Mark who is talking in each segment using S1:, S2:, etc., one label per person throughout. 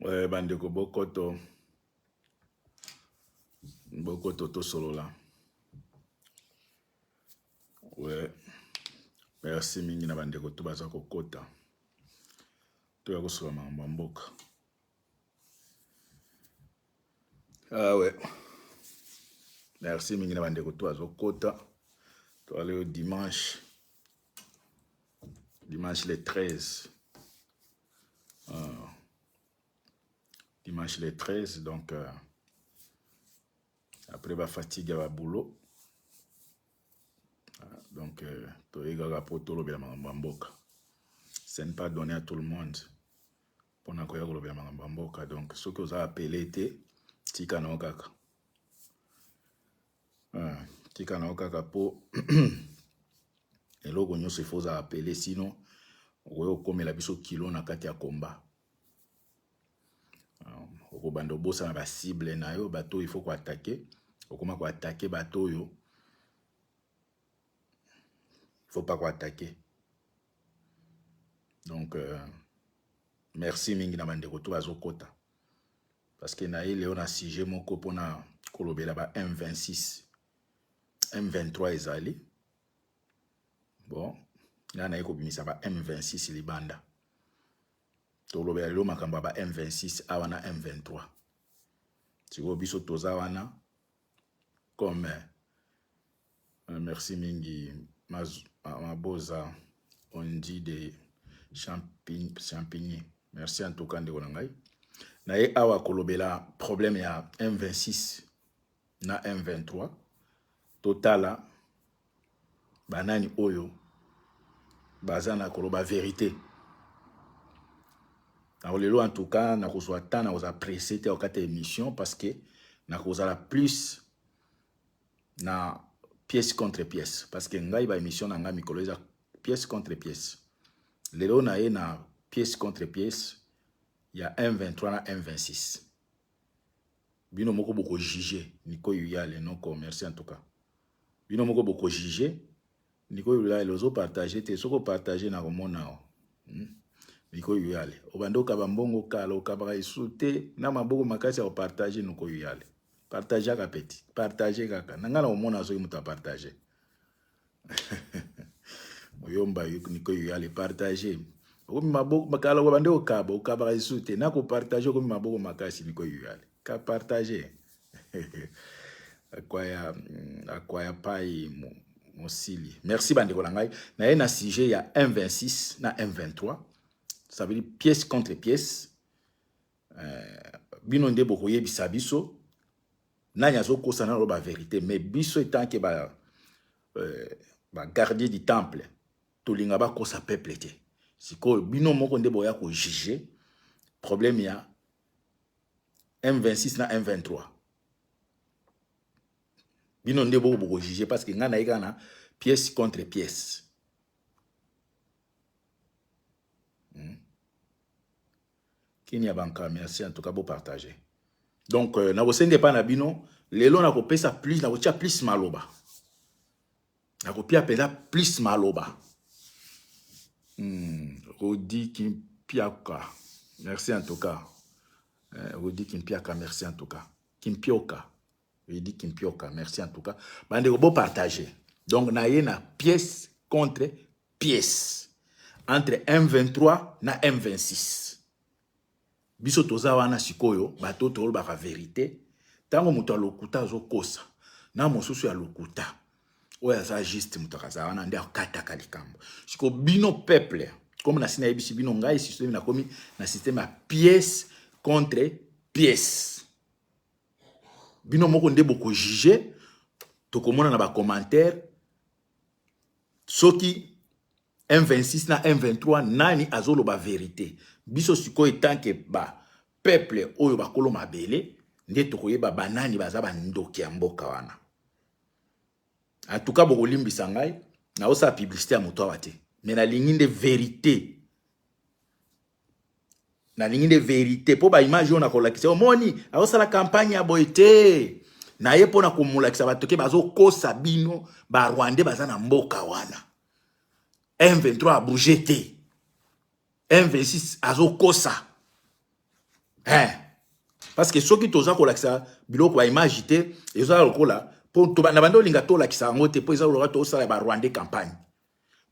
S1: Ouais, bandeko bokoto to solo là. Ouais, merci mingi na bandeko to baza kokota. To ya kosola mboka. Ah ouais. Merci mingi na bandeko to baza kokota. To aller au dimanche. Dimanche le 13. Dimanche le 13, donc après la fatigue à boulot. Donc, tu as poto le bien mboka. Ce n'est pas donné à tout le monde. Pour na koya le bien mboka. Donc, ce que vous avez appelé était tika na okaka. Tika na okaka po et là on se faut appeler sinon on comme la biso kilo na kati ya combat. Au bando bossa na ba cible na yo bateau il faut ko attaquer. Au comment ko attaquer bateau yo. Il faut pas ko attaquer. Donc merci mingi na bandeko to bazokota. Parce que na ile on a sujet moko pona kolobela ba M26 M23 ezali. Bon, là na ekobimisa ba M26 libanda. Tolobela lo makamba ba M26 awana M23. Siko biso toza wana comme merci mingi maboza on dit des champignons. Merci en tout cas de Gonangai. Na ye awa kolobela problème ya M26 na M23 totala banani oyo bazana koloba vérité. En tout cas, na kozwa temps na koza pressé te okate émission parce que na kozala plus na pièce contre pièce parce que ngai ba émission na nga mikolo eza pièce contre pièce. Lelo na ye na pièce contre pièce, il y a M23 na M26. Bino moko boko juger niko yuyale non merci en tout cas. Bino moko boko juger niko yuyale ozo partager te soko partager na komona. Niko yuyale obando kabambongo kala okabara isute na maboko makasi ya partager niko yuyale. Partager ka petit, partager kaka. Nangana omona zo muta partager. Oyomba niko yuyale partager. Okomi maboko makala obando okabara isute na ko partager okomi maboko makasi niko yuyale. Ka partager. Akwaya pai mosili. Merci bandeko langai. Na ye na sujet ya M26 na M23. Ça veut dire pièce contre pièce. Bino nde boko yebisa biso. Nanya zo kosa na ba vérité. Mais biso étant que ba gardien du temple. Tolinga ba kosa peuple te. Siko bino moko nde boya ko juger. Problème ya M26 na M23. Bino nde boko juger parce que ngana ikana pièce contre pièce. Kini banka merci en tout cas beau partager. Donc na bosenge pa na bino lelo na kopesa plus na kotia plus maloba. Na kopia pela plus maloba. Rodi Kimpiaka. Merci en tout cas. Rodi Kimpiaka merci en tout cas. Kimpioka. Rodi Kimpioka merci en tout cas. Bande beau partager. Donc na ye na pièce contre pièce entre M23 na M26. Biso toza wana sikoyo bato tolo ba vérité tango muto lokuta zo kosa na mosusu ya lokuta oya za juste muto kaza wana ndia kata kalikambo siko bino peuple comme na sina yebisi bino ngai système na komi na système ya pièce contre pièce bino moko nde boko juger to komona na ba commentaire soki M26 na M23 nani azolo ba vérité. Biso siko etanke ba peuple oyo bakolo mabele nde tokoyeba banani baza ba ndoki ya mboka wana. En tout cas boko limbisa ngai na osa publicité ya moto awate. Mais na lingi de vérité. Na lingi de vérité po ba image on a kolakisa omoni aosa la campagne ya boité. Na ye pona komulakisa batoke bazo kosa bino ba Rwandais baza na mboka wana. M23 a bougé. M26 a zo kosa. hein parce que ceux qui toza ko lakisa biloko ba image te ezo lokola pour to na bando linga to lakisa ngote po ezo lokola to sala ba Rwandais campagne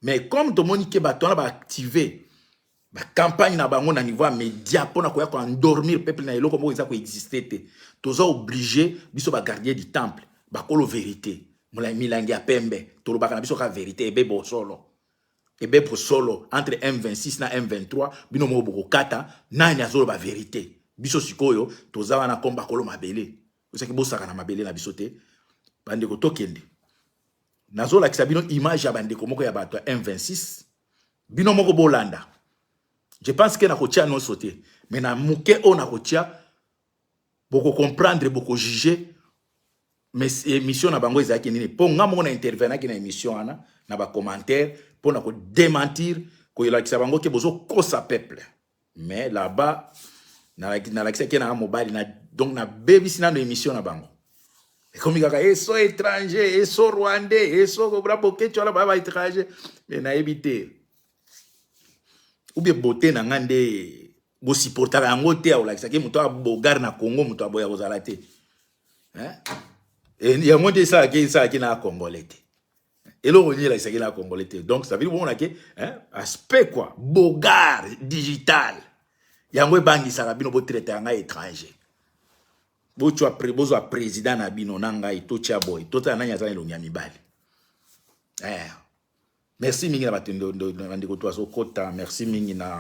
S1: mais comme to moni ke ba to na ba activer ba campagne na bango na niveau média pour na koya ko endormir peuple na eloko mo eza ko exister te toza obligé biso ba gardien du temple ba kolo vérité mola milangi ya pembe to lobaka na biso ka vérité ebebo solo solo entre M26 na M23 bino mo boko kata nani azolo ba vérité biso sikoyo toza wana komba kolo mabele osaki bosaka na mabele na biso te bande ko tokende nazo la kisabino image ya bande ko moko ya bato M26 bino moko bolanda je pense que na kotia non sauté mais na muke on na kotia boko comprendre boko juger mais émission na bango ezaki nini po nga moko na intervenir ki na émission ana na ba commentaire pour na ko démentir ko la kisaba bango ke bozo kosa peuple mais là-bas na la kisaki na mobile na donc na baby sina na émission na bango et comme kaka eso étranger eso rwandais eso bravo ke tu ala ba étranger mais na éviter ou bien beauté na ngande bo supporter yango te au la kisaki muto abogar na Congo muto aboya kozala te hein et il y a moins de ça qui na congolais et là on dit là c'est qui na congolais donc ça veut dire bon là que hein aspect quoi bogar digital yango bangi sarabino bo traiter nga étranger bo tu bozo président na bino nanga ito tia boy tota na nyaza elongi ya mibali merci mingi na batendo ndiko to aso kota merci mingi na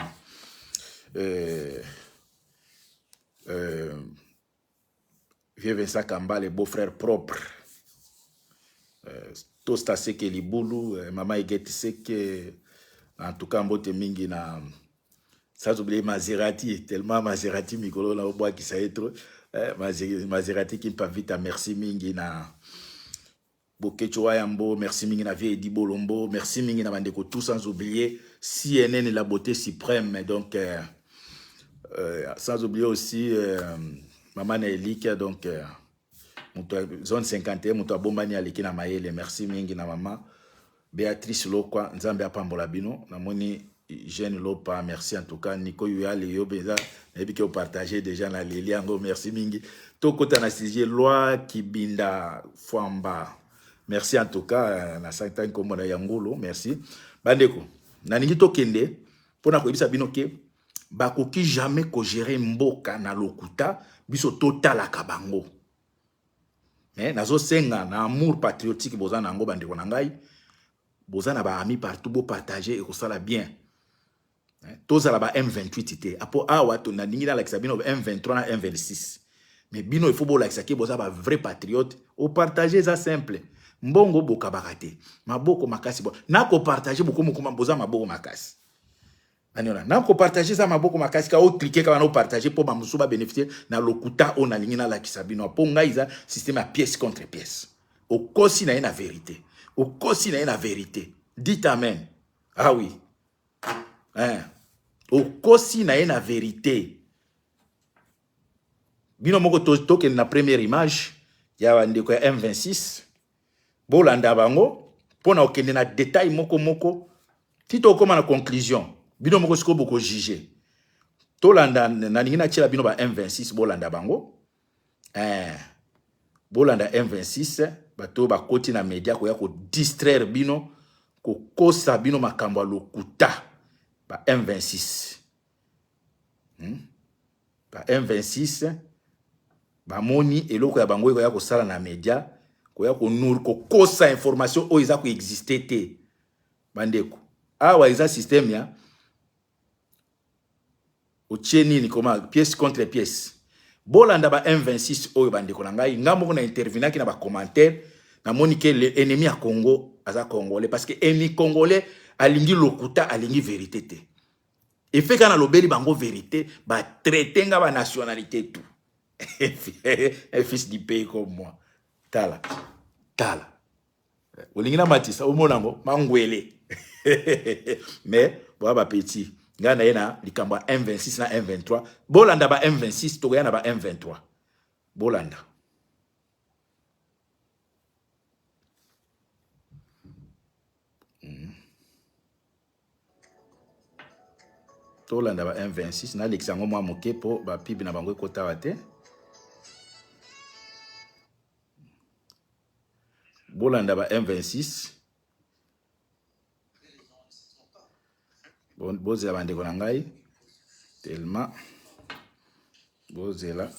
S1: Vieux Vincent Kamba, le beau-frère propre. Tosta Seke Libulu, Maman Egeti Seke, en tout cas, Mbote Mingi na. Sans oublier Maserati, tellement Maserati, Mikolo, na Oboa qui sait trop. Maserati qui me pas vite à merci Mingi na. Bokechoa Yambo, merci Mingi na Vie Edi Bolombo, merci Mingi na Bandeko, tout sans oublier CNN et la beauté suprême. Donc, sans oublier aussi. Maman Nelike, donc, zone 51, Moutou Bombani Aliki na Maele, merci mingi na maman. Béatrice Lokwa, Nzambe Apambola Bino, Namoni Jeanne Lopa, merci en tout cas. Nico Yuyale, Yobeza, Nebike au partager déjà na Liliango, merci mingi. Toko Tanasizye, Loi Kibinda Fwamba, merci en tout cas. Na Saint-Anne Komona Yangolo, merci. Bandeko, Naningi Tokende, pour na Koibisa Binoke, bakoki jamais ko gérer mboka na lokuta biso total akabango mais nazo senga na amour patriotique boza nango bandeko na ngai boza na ba amis partout bo partager et ko sala bien toza la ba M28 té apo awa to na ningi na la bino M23 na M26 mais bino il faut bo la ke boza ba vrai patriote o partager ça simple mbongo boka bakate maboko makasi bo na ko partager boko moko boza maboko makasi. Na ko partager ça maboko makasi ka o cliquer ka na partager pour ba musuba bénéficier na lokuta on na lingina la kisabino po ngaiza système à pièce contre pièce au kosi na vérité au kosi na vérité dites amen ah oui hein au kosi na vérité bino moko to ke na première image ya ndeko ya M26 bolanda bango pona okende na détail moko tito koma na conclusion bino moko siko boko juger tolanda na ningina tshela bino ba M26 bolanda bango bolanda M26 bato ba koti na media ko ya ko distraire bino ko kosa bino makambo ya lokuta ba M26 ba M26 ba moni eloko ya bango ko ya ko sala na media ko ya ko nur ko kosa information o iza ko exister te bandeko awa iza système ya ni comment pièce contre pièce bolanda ba M26 oyo bandeko na ngai ngambo na intervenir ki na ba commentaire na monique l'ennemi à Congo aza congolais parce que ennemi congolais alingi lokuta alingi vérité te et fait kana lobeli bango vérité ba traiter nga ba nationalité tout un fils du pays comme moi tala olingina matisa omonango mangwele mais ba petit nga na yena likambo M26 na M23 bolanda ba M26 to na ba M23 bolanda Tolanda ba M26 na l'exango moi moké po ba pibi na bango kota wate. Bolanda ba M26. Bon bozela bande ko ngai tellement bozela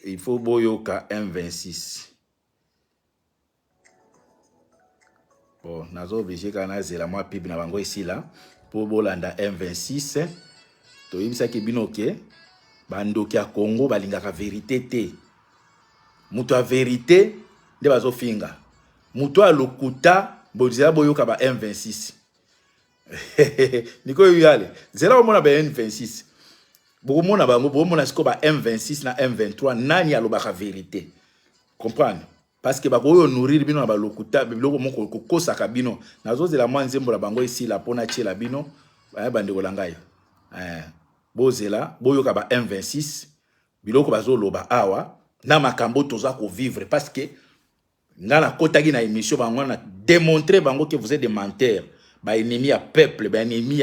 S1: il faut boyoka M26. Bon, nazo obligé kana zela moi pibi na bango ici là pour bolanda M26. To yibisa ki binoke bandoki ya Congo balingaka vérité te. Muto a vérité nde bazo finga. Muto a lokuta bozela boyoka ba M26. Niko yale. Zela omona ba M26. Boko mona bango boko mona siko ba M26 na M23 nani alobaka vérité. Comprendre? Parce que bakoyo nourrir bino na balokuta biloko moko kokosa ka bino nazo zela mwa nzembo la bango ici la pona tiela bino ba bande kolangai bozela boyoka ba M26 biloko bazo loba awa na makambo toza ko vivre parce que ngana kotaki na émission bango na démontrer bango que vous êtes des menteurs ba ennemi ya peuple ba ennemi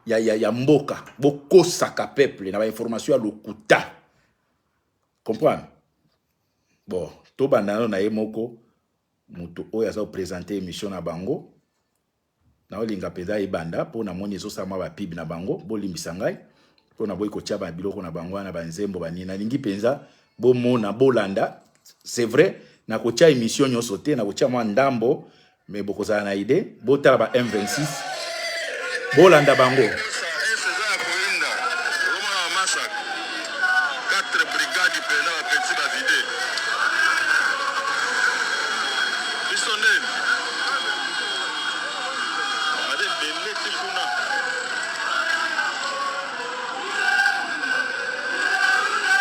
S1: ya mboka bokosa ka peuple na ba information ya lokuta comprendre bon to bandano na ye moko muto oyo aza présenter émission na bango na olinga peza ibanda po na moni ezosama ba pibi na bango bolimbisa ngai po na boyi kotia ba biloko na bango na banzembo banina lingi penza bo mona bolanda c'est vrai na kotia émission nyonso te na kotia mwa ndambo mais bokozala na idée botala ba M26 bolanda bango.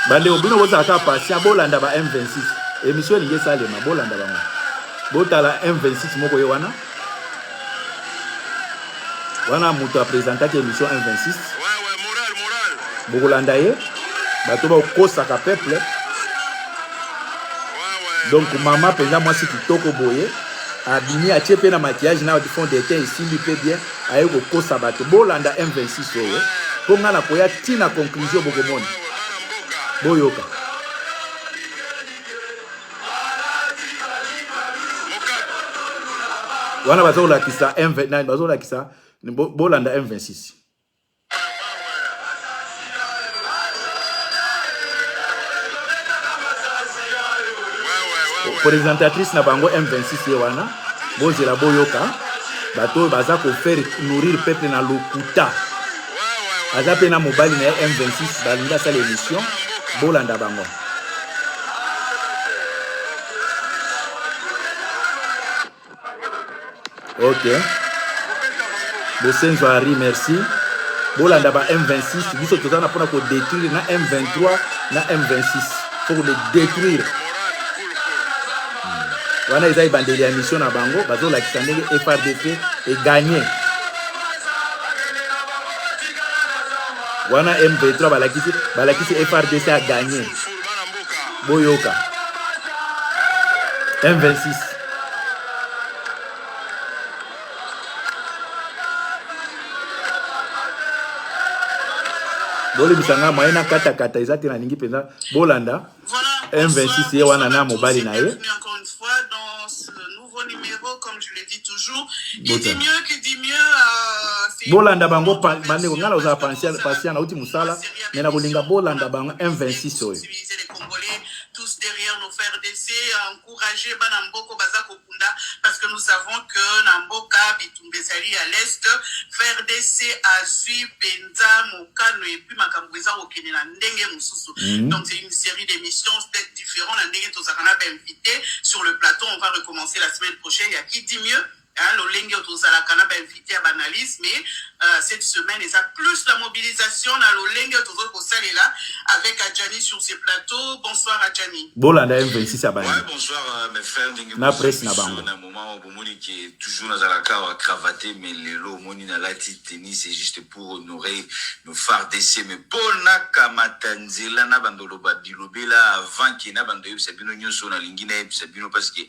S1: Bande obino boza ka patient bolanda ba M26 émission lingi salema bolanda bango botala M26 moko ye wana muto a présenté émission M26 moral bokolanda ye bato ba kosa ka peuple donc mama penza moi si kitoko boye abini a tiepe na maquillage na fond de teint ici lui peut bien aye ko kosa bato bolanda M26 oyo po ngana koya tina conclusion bokomoni boyoka wana bazola kisa M29 bazola kisa bolanda M26 présentatrice na bango M26 ye wana bozela boyoka bato baza ko faire nourrir peuple na lokuta aza pe na mobali na M26 balinga sa l'émission bolanda bango. Ok. Bosenzo Ari, merci. Bolanda ba M26, biso tozana pona ko détruire na M23 na M26. Pour le détruire. Wana ezai bandeli ya mission na bango, bazo la kisandenge FRDC et gagner. Wana M23 balakisi FRDC a gagné. Boyoka. M26. Boli bisanga maina kata izati na ningi penza bolanda. M26 ye wana na mobali na ye.
S2: Encore une fois dans ce nouveau numéro, comme je le dis toujours, qui dit mieux
S1: bolanda bango bande ko ngala oza patient na uti musala mais na bolinga bolanda bango M26 oyo.
S2: Les Congolais tous derrière nos frères DC encourager Banamboko Bazako Kunda parce que nous savons que Namboka Bitumbezali à l'est frère DC a suivi Penza Mokano et puis Makambweza Okenela Ndenge Mususu. Donc c'est une série d'émissions peut-être différentes. Ndenge Tozakana invité sur le plateau. On va recommencer la semaine prochaine. Il y a qui dit mieux? L'Olenge Tozalakana va inviter à Banalis, mais cette semaine, il y a plus la mobilisation dans l'Olenge Tozokosalela avec Adjani sur ces plateaux. Bonsoir Adjani.
S1: Bolanda M26 à Bani.
S3: Ouais, bonsoir mes frères.
S1: Na presse na bango.
S3: Un moment où Moni qui est toujours dans la cave cravaté, mais les lots Moni na la tennis, c'est juste pour honorer nos phares d'essai. Mais Bona Kamatanzela na bandolo babilobela avant qu'il na bandoyo sabino nyoso na lingina sabino parce que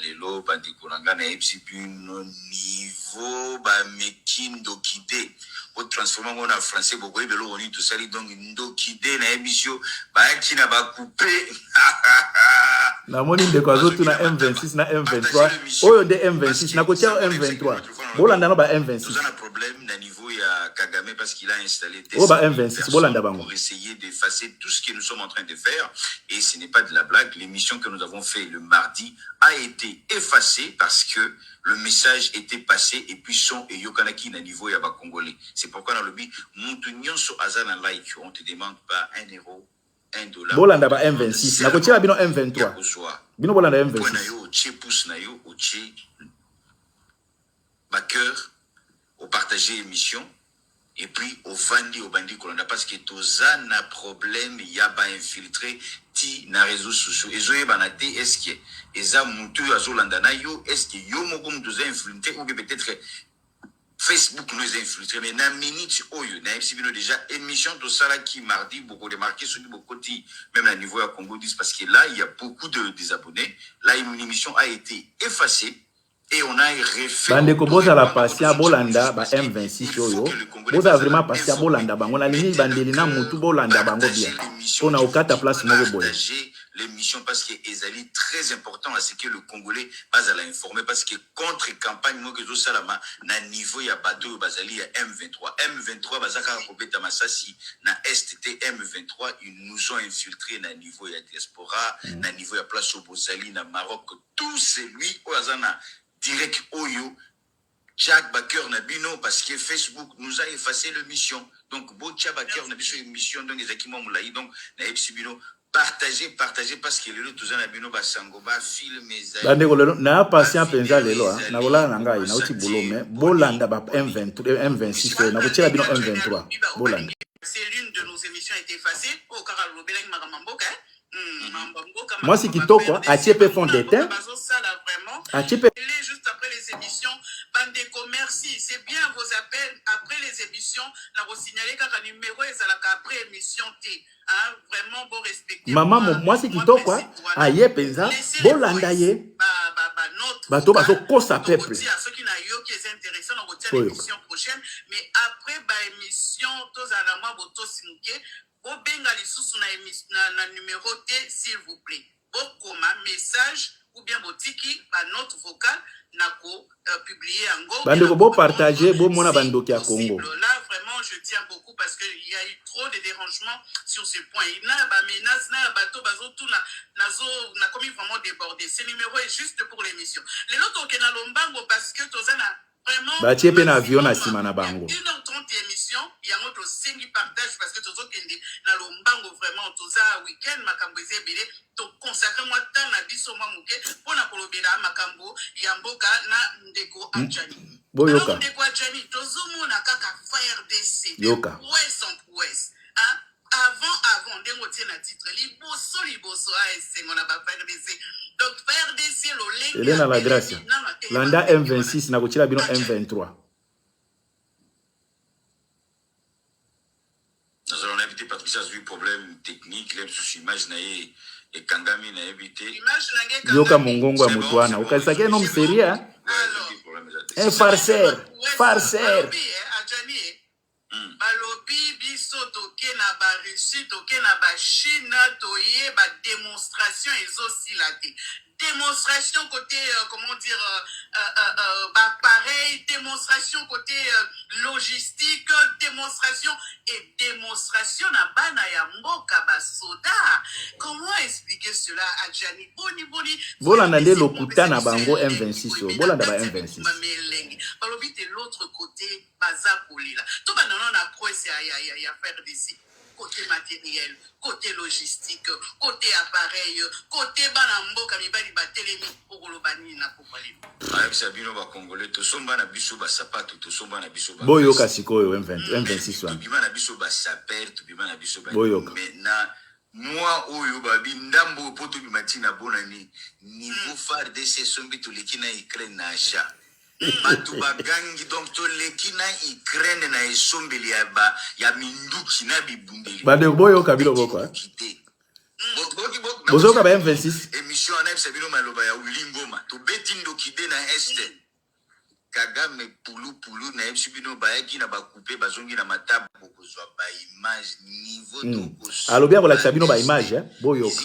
S3: lelo bandi konanga na epsipino niveau ba mekindo kide pour transformer en français beaucoup et belo oni tout ça donc ndokide na émission ba qui n'a pas coupé
S1: na moni de kwa zotu na M26 na M23 oyo de M26 na kotia M23 bolanda no ba M26
S3: nous avons un problème na niveau ya Kagame parce qu'il a installé des
S1: M26 bolanda bango
S3: pour essayer d'effacer tout ce que nous sommes en train de faire et ce n'est pas de la blague. L'émission que nous avons fait le mardi a été effacée parce que le message était passé et puis son et yokanaki na niveau ya ba congolais. C'est pourquoi dans le but mutu nyonso azana like on te demande pas €1 $1
S1: bolanda ba M26 na kotia bino M23 bino bolanda M26
S3: na yo tche pouce na yo au tche ba cœur au partager émission et puis au vandi au bandi kolanda parce que toza na problème ya ba infiltré ti na réseaux sociaux ezoye banate est-ce que eza mutu azolanda na yo est-ce que yo moko mutu za infiltré ou peut-être Facebook nous a infiltré mais na minute oyo na bino déjà émission to sala qui mardi beaucoup de marqué sur beaucoup même à niveau à Congo 10 parce que là il y a beaucoup de désabonnés là une émission a été effacée et on a refait
S1: bande ko boza la patient bolanda ba M26 oyo boza vraiment patient bolanda bango na lini bandeli na mutu bolanda bango bien on a okata place mo boye
S3: l'émission parce que ezali très important à ce que le Congolais pas à l'informer parce que contre campagne moi que zo salama na niveau ya bateau bazali ya M23 bazaka kobeta masasi na STT M23 ils nous ont infiltré na niveau ya diaspora na niveau ya place au Bozali na Maroc tout celui oazana direct Oyo, Jack Baker Nabino, parce que Facebook nous a effacé l'émission. Donc, Bocha Baker Nabino, émission, donc, les équipements Moulaï, donc, Naïb Sibino, partagez, parce que les autres, Nabino, Basango, film,
S1: na patient penza lelo, na bola nanga, na uti boulome, bolanda ba M26, na bocha bino M23, bolanda.
S2: C'est l'une de nos émissions a été effacée, au Karal Lobeleng Maramamboka,
S1: moi, c'est qui toque, quoi. ATP font des temps. ATP.
S2: Juste après les émissions, Bandeko, merci. C'est bien vos appels après les émissions. Là, vous signalez qu'un numéro est après émission T. Hein, vraiment, bon respect.
S1: Maman, moi, c'est qui toque, quoi. Aïe, penza. Bon, landaye. Bateau, bateau, kosa peuple.
S2: Ceux qui n'a eu qui est intéressant, on retient l'émission prochaine. Mais après, émission, tous à la mois, boto sinuke. Obenga lisusu na numéro T s'il vous plaît. Bokoma message ou bien botiki ba note vocale nako publier en go.
S1: Bande ko partager bo mona bandoki à Congo.
S2: Là vraiment je tiens beaucoup parce que il y a eu trop de dérangements sur ce point. Il n'a ba menace na bato bazo tout na commis vraiment débordé. Ce numéro est juste pour l'émission. Les autres qui na lombango parce que tozana vraiment
S1: batie pe na avion na sima na bango
S2: 1h30 émission ya moto sengi partage parce que tozo kende na lombango vraiment toza week-end makambo ezebele to consacrer moi temps na biso mwa muke pona kolobela makambo ya mboka na ndeko Anjani
S1: boyoka
S2: ndeko Anjani tozo mona kaka FARDC
S1: yoka
S2: ouest en ouest hein avant ndengo tiena titre liboso ASC on a ba FARDC donc FARDC lo lengi
S1: Elena la grâce landa M26 na kochila bino M23
S3: nous allons inviter Patricia sur le problème technique les sous image na et Kangami na évité
S1: yoka mongongo ya mutwana ukasake no mseria un farceur
S2: balobi biso toke na ba Russie toke na ba Chine toye ba démonstration ezosila te démonstration côté comment dire pareil démonstration côté logistique démonstration na bana ya mboka ba soda comment expliquer cela à Jani boni
S1: bolanda nde lokuta na bango M26 bolanda ba M26
S2: balobi te l'autre côté baza kolila to banana na presse ya faire d'ici côté matériel, côté logistique, côté appareil, côté banamboka mibali batelemi pour le bani na popali.
S3: Avec Sabino ba Congolais, to somba na biso ba sapato, to somba na biso ba.
S1: Boyoka sikoyo M26 wan.
S3: Bima na biso ba saper, to bima na biso ba.
S1: Boyoka.
S3: Maintenant moi oyo babi ndambo poto bimatina bonani niveau FARDC sombi to lekina Ukraine na acha. Batu bagangi donc to lekina Ukraine na esombeli ya minduki na bibumbeli.
S1: Bade boyo kabilo boko ha. Bozoka ba M26.
S3: Émission na Sabino maloba ya ulingoma to betindo kide na este. Kagame Poulou na ebsibino bayaki na bakupe bazongi na matabu kozwa ba image niveau to
S1: alobi akolakisa bino ba image boyoka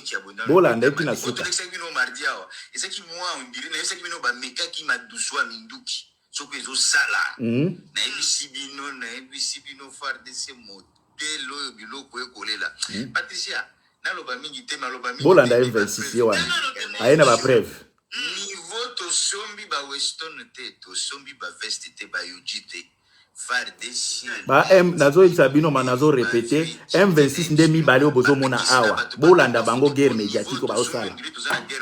S1: bolanda eti na suka
S3: bino mardi awa ezaki moi on dirait na ezaki bino ba mekaki maduswa minduki soko ezo sala na ebsibino FARDC modèle oyo biloko ekolela Patricia naloba mingi te maloba mingi
S1: bolanda M26 wana ayena ba preuve
S3: niveau to sombi ba weston te to sombi ba veste te ba yujite FARDC
S1: ba M nazo ibsabino manazo répéter M26 nde mibale obozo mona awa bolanda bango guerre médiatique ba osala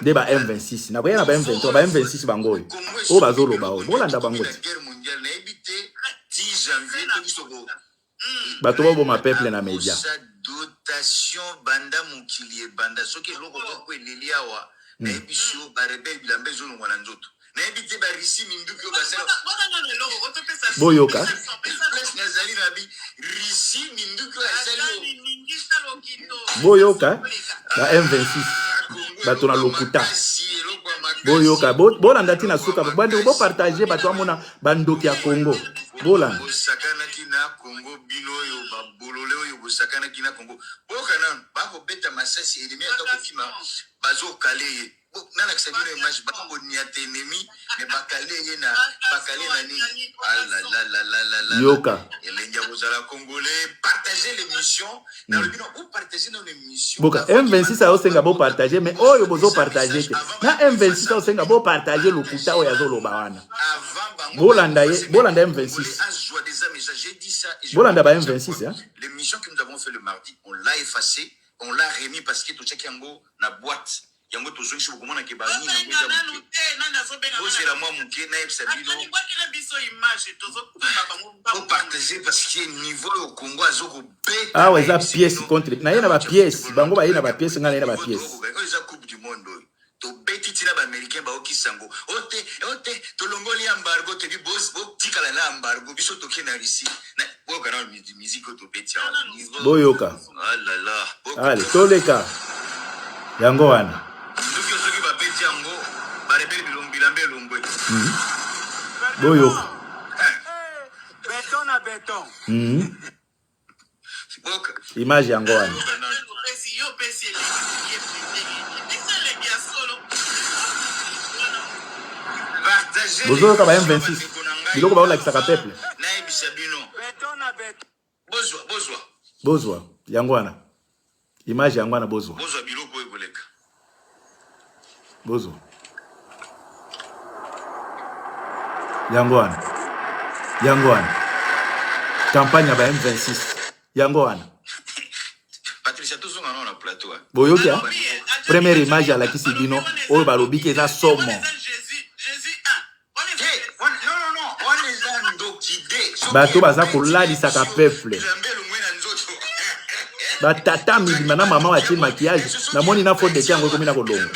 S1: de ba M26 na boyana ba M23 ba M26 bango o bazolo ba bolanda bango
S3: guerre mondiale na ebité 10 janvier to bisoko
S1: bato bobo ma peuple na média
S3: dotation banda mukili banda soki loko ko eleli awa na ebiso ba rebel bilambe zolo ngwana nzoto na ebité ba risi minduki obasala
S1: boyoka
S3: nazali na bi risi minduki asali
S1: boyoka ba M26 bato na lokuta boyoka bolanda tina suka bande bo partager bato amona bandoki ya Congo bolanda
S3: sakana kina Congo bino yo babolole oyo bosakana kina Congo bokana bako beta masasi elimi atakofima bazo kale nana kisabino image bako niate ennemi mais bakale yena bakale nani la
S1: yoka
S3: elenga bozala congolais partager l'émission na le bino ou partager dans l'émission
S1: boka M26 a osenga bo partager mais oyo bozo partager te na M26 a osenga bo partager lokuta oyo azoloba wana bolanda M26 bolanda ba M26 hein
S3: l'émission que nous avons fait le mardi on l'a effacé on l'a remis parce que tout check yango na boîte yango tozongi sho komona ke ba nini ngoza c'est la moi muke na ebsabino pour partager parce que niveau au Congo azoko bête
S1: ah ouais ça pièce contre na yena ba pièce bango ba yena ba pièce ngana yena ba pièce
S3: za coupe du monde to beti tina ba américain ba okisango ote to longoli embargo te bi boss tikala na embargo biso to kena ici na boka na musique to beti niveau
S1: boyoka
S3: ah là là
S1: allez toleka yango wana
S3: nduki soki ba beti yango ba rebel bilombilambe longwe
S1: boyoka
S3: béton na béton boka
S1: image yango wana bozoyoka ba M26 biloko baolakisaka peuple bozwa yango wana image yango wana bozwa
S3: biloko ekoleka
S1: bozwa yango wana campagne ya ba M26 yango wana
S3: Patricia tozonga na plateau
S1: boyoki première image alakisi bino oyo balobi ke eza somo bato baza kolalisaka peuple batata milima na mama watie maquillage namoni na faute de temps yango ekomi na kolonga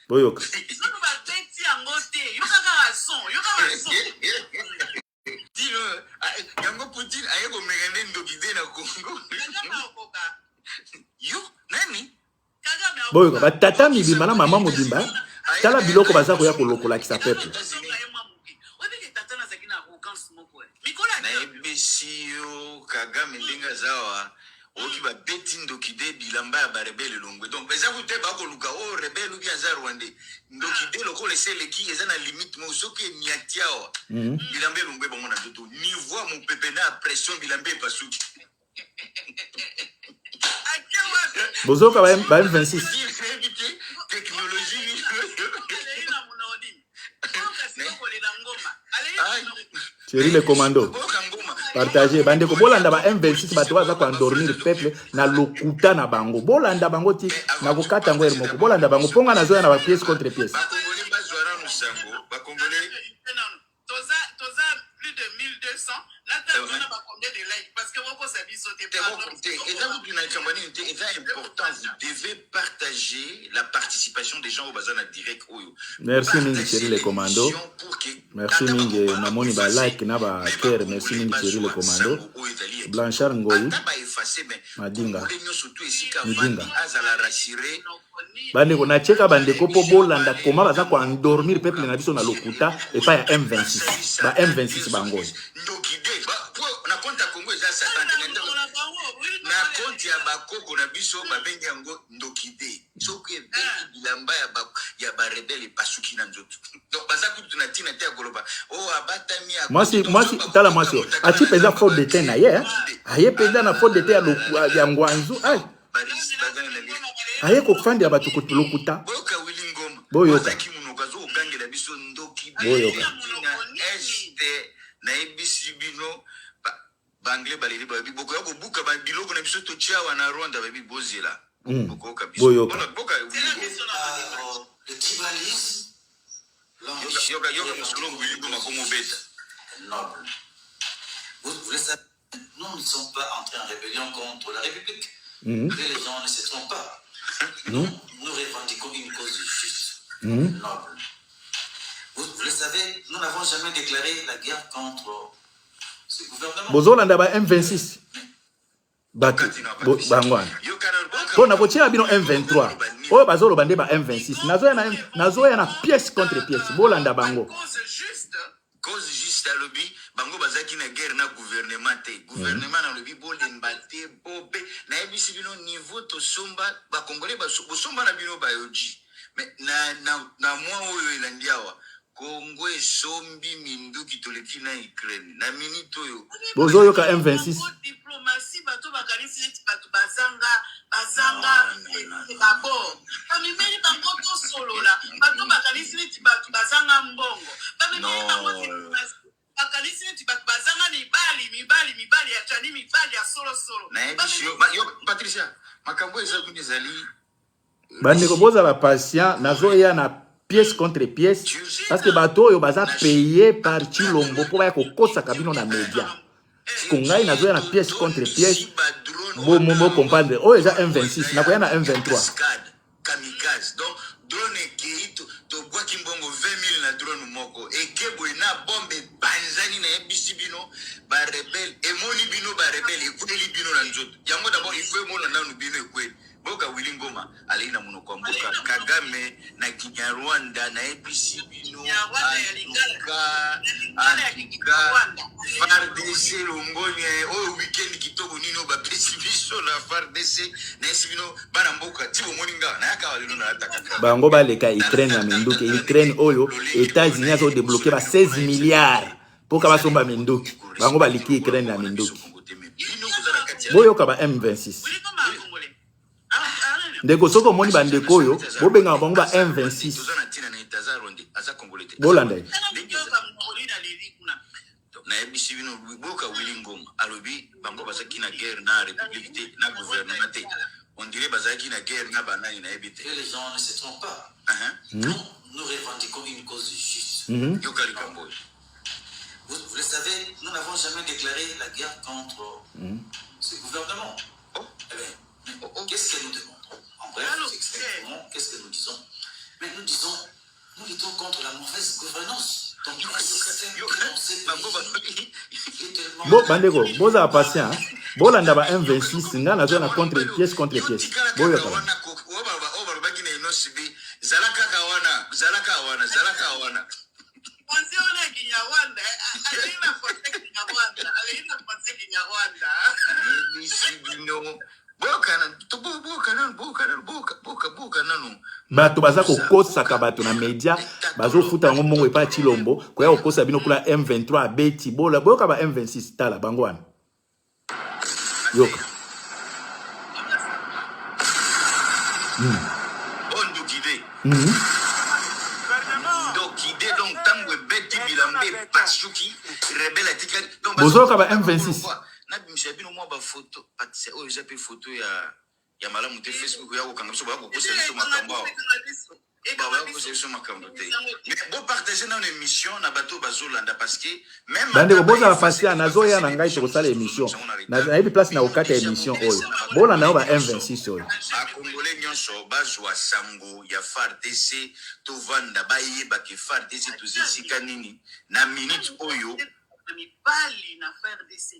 S1: boyoka
S3: yango Poutine aye komeka nde ndokide na Congo yo nani
S1: boyoka batata milima na mama mobimba tala biloko baza koya kolokolakisa peuple
S3: na ebesi yo Kagame ndenge azawa oki ba beti ndokide bilamba ya barebele longwe donc eza kute bakoluka o rebele ubi aza rwandais ndokide lokola eseleki eza na limite mo soki emiatiawa bilamba longwe bango na nzoto niveau mopepe na pression bilamba epasuki
S1: bozoka ba M26
S3: technologie
S1: Thierry le commando partager bande ko bolanda ba M26 bato baza ko endormir peuple na lokuta na bango bolanda bango ti na ko kata ngo moko bolanda bango ponga na zoya na ba pièce contre pièce
S3: bakongoli bazwana musango bakongoli
S2: toza plus de 1200 là tellement pas combien de likes parce que vous savez sauter pas
S3: c'est important vous devez partager la participation des gens au bazar direct oyo
S1: merci mingi Thierry le commando merci mingi namoni ba like na ba cœur merci mingi Thierry le commando Blanchard Ngoyi Madinga.
S3: Congolais nyonso tout esika
S1: Midinga.
S3: vandi azala rassuré.
S1: Bandeko na cheka bandeko po bolanda koma baza ko endormir peuple na biso na lokuta et pas ya M26. Ba M26 bango.
S3: Ndokide na compte ya Congo eza Satan na compte ya bakoko na biso babengi yango ndokide. Soki bilamba ya ba rebelle pasuki na nzoto. Donc baza kutu na tina te goloba. Oh abatami ya
S1: Mwasi tala mwasi. Achi peza faute de terre na ye. Aye peza na faute de terre ya ngwanzu. Ay. Aye ko fandi abatu ko lokuta.
S3: Boyoka Wilingoma.
S1: Boyoka.
S3: Bazaki munokazo ogangela biso ndokide.
S1: Boyoka.
S3: Este na ebisi bino bangle baleli babi boko yako buka ba biloko na biso to chiawa na Rwanda babi bozela boko kabisa
S1: Boyoka.
S3: Boka
S4: Le tribalisme,
S3: yoka musulungu biliko makomo beta
S4: noble. Vous le savez, nous ne sommes pas entrés en rébellion contre la République. Que les gens ne se trompent pas. Nous revendiquons une cause juste, noble. Vous le savez, nous n'avons jamais déclaré la guerre contre ce gouvernement.
S1: Bozolanda ba M26. Batu bangwana. Pona kochia bino M23. Oyo bazolo bande ba M26. Nazoya na pièce contre pièce. Bolanda bango.
S3: Cause juste à lobby bango bazaki na guerre na gouvernement te. Gouvernement na lobby bolemba te bobe na ebisi bino niveau to somba ba congolais ba somba na bino ba yoji. Mais na moi oyo elandiawa Congo sombi minduki toleki na Ukraine na minute oyo
S1: bozoyo ka M26
S2: diplomatie bato bakanisi neti bato bazanga babo bamimeli bango to solola bato bakanisi neti bato bazanga mbongo bamimeli bango diplomatie bakanisi neti bato bazanga mibali ya chani mibali ya solo
S3: na yo Patricia makambo eza kunizali
S1: bandeko bozala patient nazoya na pièce contre pièce parce que bato oyo baza payé par Chilombo po ba kokosa kabino na media kongai nazoya na pièce contre pièce bo comprendre oyo eza M26 na koya na M23
S3: kamikaze donc drone keito to bwaki mbongo 20,000 na drone moko ekebo na bombe banzani na ebisi bino ba rebelle emoni bino ba rebelle ekweli bino na nzoto yango d'abord il faut mona nanu bino ekweli boka Wilingoma alina muno kwa mboka Kagame na Kinyarwanda na ebisi bino FARDC longonye o weekend kitoko nino ba pesi biso na FARDC na esibino bana mboka tibo moninga na yaka walino na ataka
S1: bango baleka Ukraine ya minduki Ukraine oyo États-Unis azo débloquer ba 16 milliards poka basomba minduki bango baliki Ukraine ya minduki boyoka ba M26 ndeko soko moni bandeko oyo bobenga bango ba M26 bolanda
S3: na ebisi bino boka Wilingoma alobi bango bazaki na guerre na république na gouvernement te on dirait bazaki na guerre na banani na ebite
S4: Que les gens ne se trompent pas. Nous revendiquons une cause juste.
S3: yokali kambo
S4: Vous le savez, nous n'avons jamais déclaré la guerre contre ce gouvernement. Eh bien, qu'est-ce que nous demandons? En bref, exactement, qu'est-ce que nous disons? Mais nous disons, nous luttons contre la mauvaise gouvernance. Donc,
S1: bo bandeko boza patient bolanda ba M26 nga nazo na contre pièce boyoka
S3: obalobaki na inosibi zalaka wana
S2: Kwanzi ona Kinyarwanda alina kote Kinyarwanda
S3: nisibino boka nanu
S1: bato baza kokosaka bato na media bazofuta yango mbongo epa Chilombo koya kokosa bino kula M23 abeti boyoka ba M26 tala bango wana yoka
S3: ondukide ndokide donc tango ebeti bilambe pasuki rebelle atikali
S1: bozoyoka ba M26
S3: na bimisa bino mwa ba photo patse oyo eza pe photo ya malamu te Facebook ya kokanga biso ba kokosa biso makambo bo partager na une émission na bateau bazolanda parce que même
S1: bandeko bozala patient nazoya na ngai tokosala émission na yebi place na okata émission oyo bolanda yo ba M26 oyo
S3: akongolais nyonso bazwa sango ya FARDC tovanda bayeba ke FARDC tozisika nini na minute oyo
S2: mibali na FARDC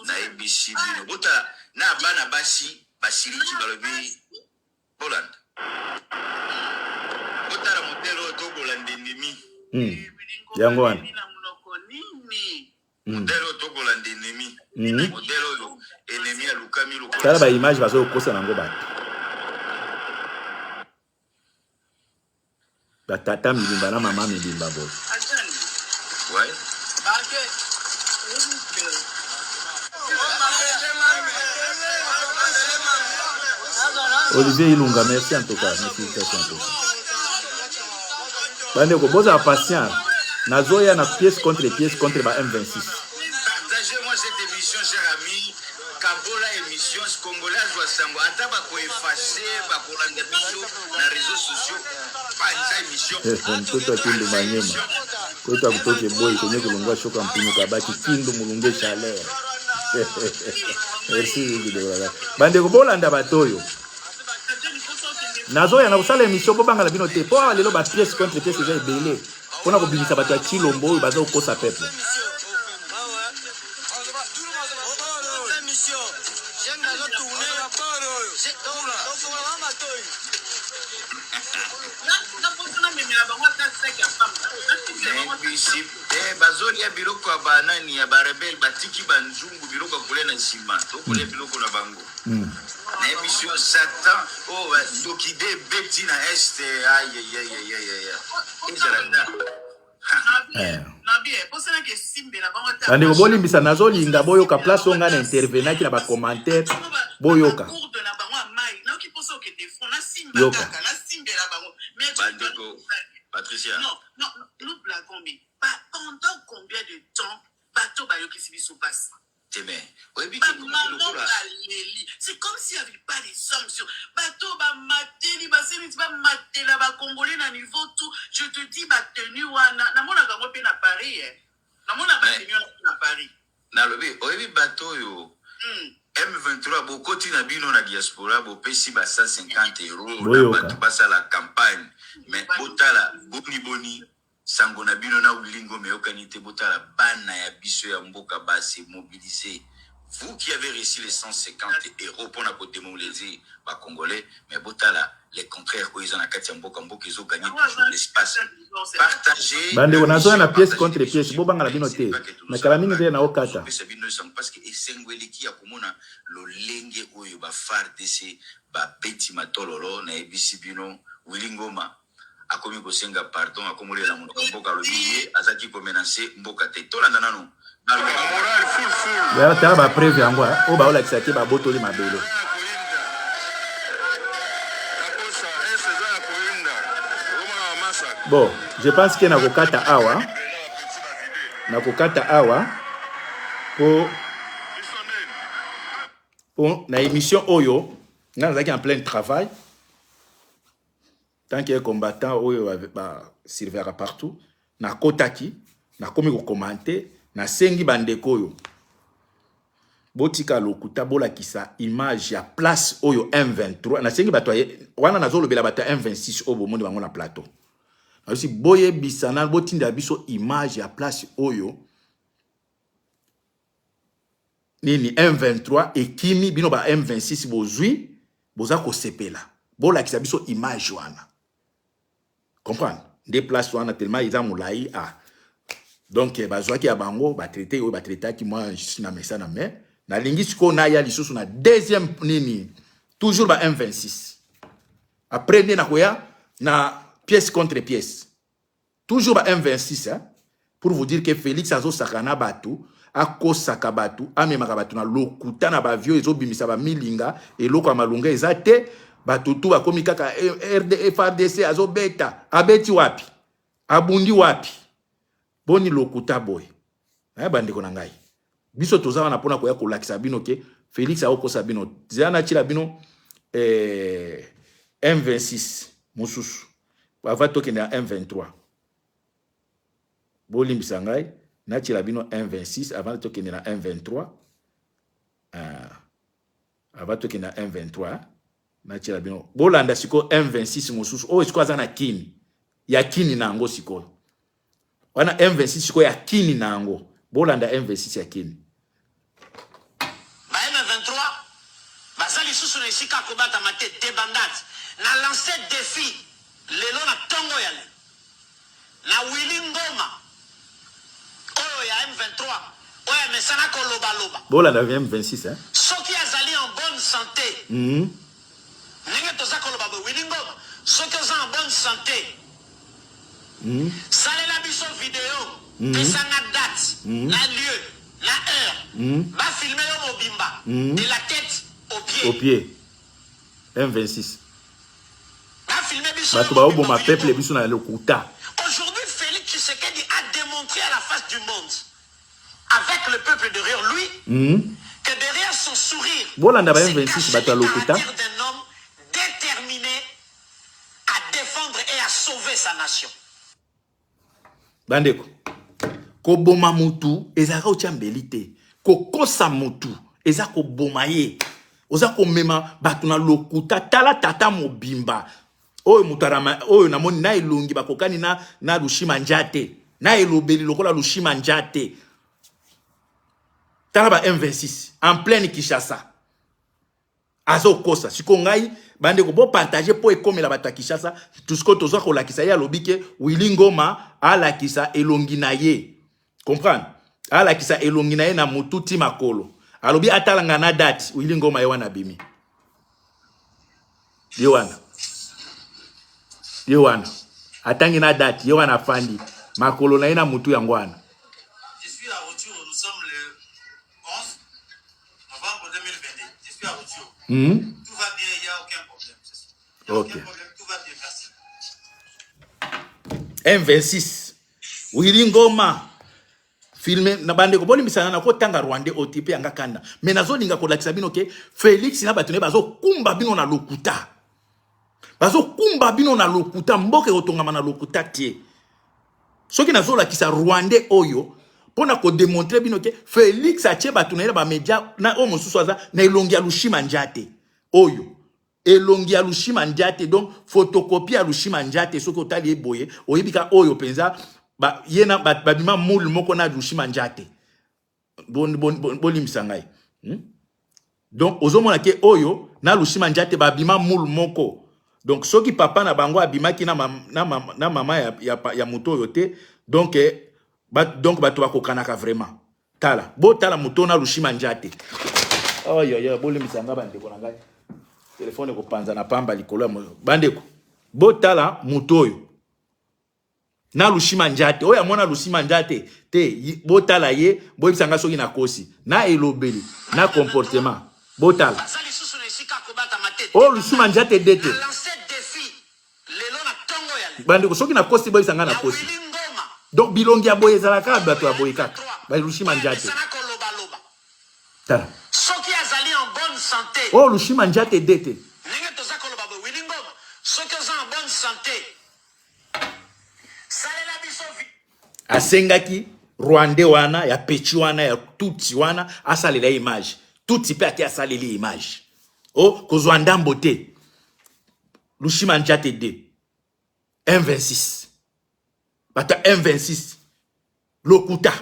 S3: na ebisi bino bota na bana basi basiliki balobi Poland bota la modelo to Poland ennemi
S1: yango wana
S3: modelo to Poland ennemi modelo ennemi alukami lokola
S1: tala ba image bazo kosa nango bato ba tata milimba na mama milimba bo
S3: ouais
S1: Olivier Ilunga, merci en tout cas. Merci en tout cas. Bande ko boza patient. Nazoya na pièce contre ba M26.
S3: Partagez-moi cette émission, cher ami. Kabola émission congolaise wa sambo. Ata ba ko effacer ba ko rendre biso na réseaux sociaux. Pas une émission.
S1: Mtoto atindu manyema. Kota kutoke boy kwenye kulungwa shoka mpinyo kabaki kindu mulunge chaleur. Merci de bande ko bolanda batoyo. Nazoya na usala émission bobanga la bino te po lelo ba pièce contre pièce eza ebele pona ko bimisa bato ya Chilombo bazo kosa peuple
S3: bazoli ya biloko ya banani ya barebel batiki banzungu biloko kule na nsima tokole biloko na bango na émission Satan dokide beti na este
S1: bande bolimbisa nazolinga boyoka place onga na intervenaki na ba commentaire boyoka yoka
S3: Patricia
S2: non nous blaguons mais pendant combien de temps bateau bayoki sibiso passe c'est comme s'il n'y avait pas de sanctions. Bateau, mateli, matela, congolais, na niveau tout. Je te dis, tenu, na mona gango pe na Paris, na mona tenu na Paris.
S3: Na lobi, oyebi bateau yo. M23 bokoti na bino na diaspora bo pesi ba 150 € na bato basa la campagne. Mais botala boni sango na bino na ulingo meyokanite botala bana ya biso ya mboka basi mobiliser. Vous qui avez réussi les 150 € pour la démobiliser les Congolais, mais botala les contraires où ils ont la Katiamboka Mboka ils ont gagné toujours l'espace. Partagez.
S1: Bande on a besoin de pièce contre pièce. Bobanga la binoté. Mais kala mingi na okata.
S3: Parce que esengweli ki akomona lo lenge oyo ba FARDC ba beti matololo na ebisi bino Wilingoma akomi kosenga pardon akomolela mboka lobiye azaki ko menacer mboka te tolanda nanu.
S1: Ya tala ba preuve yango o ba ola kisaki ba botoli mabelo. Bon, je pense que na kokata awa pour na émission oyo na zaki en plein travail tant que combattant oyo ba servira partout na kotaki na komi ko commenter na sengi bandeko oyo botika lokuta bola kisa image ya place oyo M23 na sengi bato wana nazolobela bato M26 obo monde bango na plateau na aussi boye bisana botinda biso image ya place oyo nini M23 ekimi bino ba M26 bozui boza ko sepela bola kisa biso image wana comprendre des places wana tellement ils ont moulai donc bazwaki ya bango ba traité ou ba traité qui moi je suis na message na mais na lingi ko na ya lisusu na deuxième nini toujours ba M26 après na koya na pièce contre pièce toujours ba M26 hein, pour vous dire que Félix azo sakana batu ako sakabatu amemaka batu na lokuta na ba vieux ezobimisa ba milinga eloko malunga ezate batutu bakomi kaka FARDC azo beta abeti wapi abundi wapi boni lokuta boy bandeko na ngai biso toza na pona koya kolakisa bino ke Félix aokosa bino zana chila bino M26 mususu bava toke na M23 bolimbisa ngai na chila bino M26 avant toke na M23 avant toke na M23 na chila bino bolanda siko M26 mususu o siko azana kini ya kini nango siko wana M26 siko ya kini nango bolanda M26 ya kini
S4: M23 bazali susu na isika kobata mate débandade na lancé défi lelo na tongo ya lelo na Willy Ngoma oyo ya M23 oyo mesana koloba loba
S1: bola na M26 hein
S4: soki azali en bonne santé ndenge toza koloba bo Willy Ngoma soki oza en bonne santé salela biso vidéo pesa na date na lieu na heure ba filmer yo mobimba de la tête au pied
S1: M26
S4: ba filmer biso
S1: bato ba oboma peuple biso na lokuta.
S4: Aujourd'hui Félix Tshisekedi a démontré à la face du monde avec le peuple derrière lui que derrière son sourire
S1: bolanda ba
S4: c'est
S1: M26
S4: caché
S1: bato
S4: le
S1: lokuta
S4: caractère d'un homme déterminé à défendre et à sauver sa nation.
S1: Bandeko ko boma mutu ezaka uchambelite ko kosa mutu ezako boma ye oza ko mema batu na lokuta tala tata mobimba oyo mutarama oyo namoni na elongi bakokani na Lushima Njate na elobeli lokola Lushima Njate tala ba M26 en pleine Kinshasa azo kosa siko ngai bandeko bo partager po ekomela bata Kinshasa tout ce que tozo ko lakisa ya lobike Willy Ngoma ala kisa elongi na ye comprendre ala kisa elongi na ye na mututi makolo alobi atalanga na date Willy Ngoma ye wana bimi ye wana atangi na date ye wana fandi makolo na ye na mutu yangwana.
S4: Je suis à retour, nous sommes le 11 novembre 2022. Je suis à retour. Tout va bien, il n'y a aucun problème. Il n'y a aucun problème, tout va bien, merci.
S1: M26 Willy Ngoma filme na bande ko boli misana na ko tanga Rwanda OTP anga kanda mais nazo linga ko lakisa bino ke Félix na batune bazo kumba bino na lokuta mboke otongama na lokuta tie soki nazo lakisa Rwanda oyo pona ko démontrer bino ke Félix atie batune ba media na o mosusu aza na elongi ya Lushima Njate oyo elongi ya Lushima Njate donc photocopie ya Lushima Njate soki otali eboye oyebika oyo penza ba yena babima moule moko na Lushima Njate bolimisa ngai donc ozomona ke oyo na Lushima Njate babima moule moko donc soki papa na bango abimaki na mama ya moto oyo te donc bato bakokanaka vraiment tala tala moto na Lushima Njate oyo bolimisa ngai bandeko na ngai telefone ko panza na pamba likolo bandeko tala moto oyo na Lushima Njate oya mona Lushima Njate te botala ye boyibisanga soki na kosi na elobeli na comportement botala Lushima Njate dete bandeko soki na kosi boyibisanga na kosi donc bilongi ya boye ezalaka bato ya boye kaka ba Lushima Njate tala
S4: soki azali en bonne santé
S1: Lushima Njate dete
S4: ndenge toza koloba bo Willy Ngoma soki oza en bonne santé
S1: asengaki Rwanda wana ya Pechi wana ya Tutsi wana asalela image Tutsi pe ati asalela image kozwa ndambo te Lushima Njate de M26 bata M26 lokuta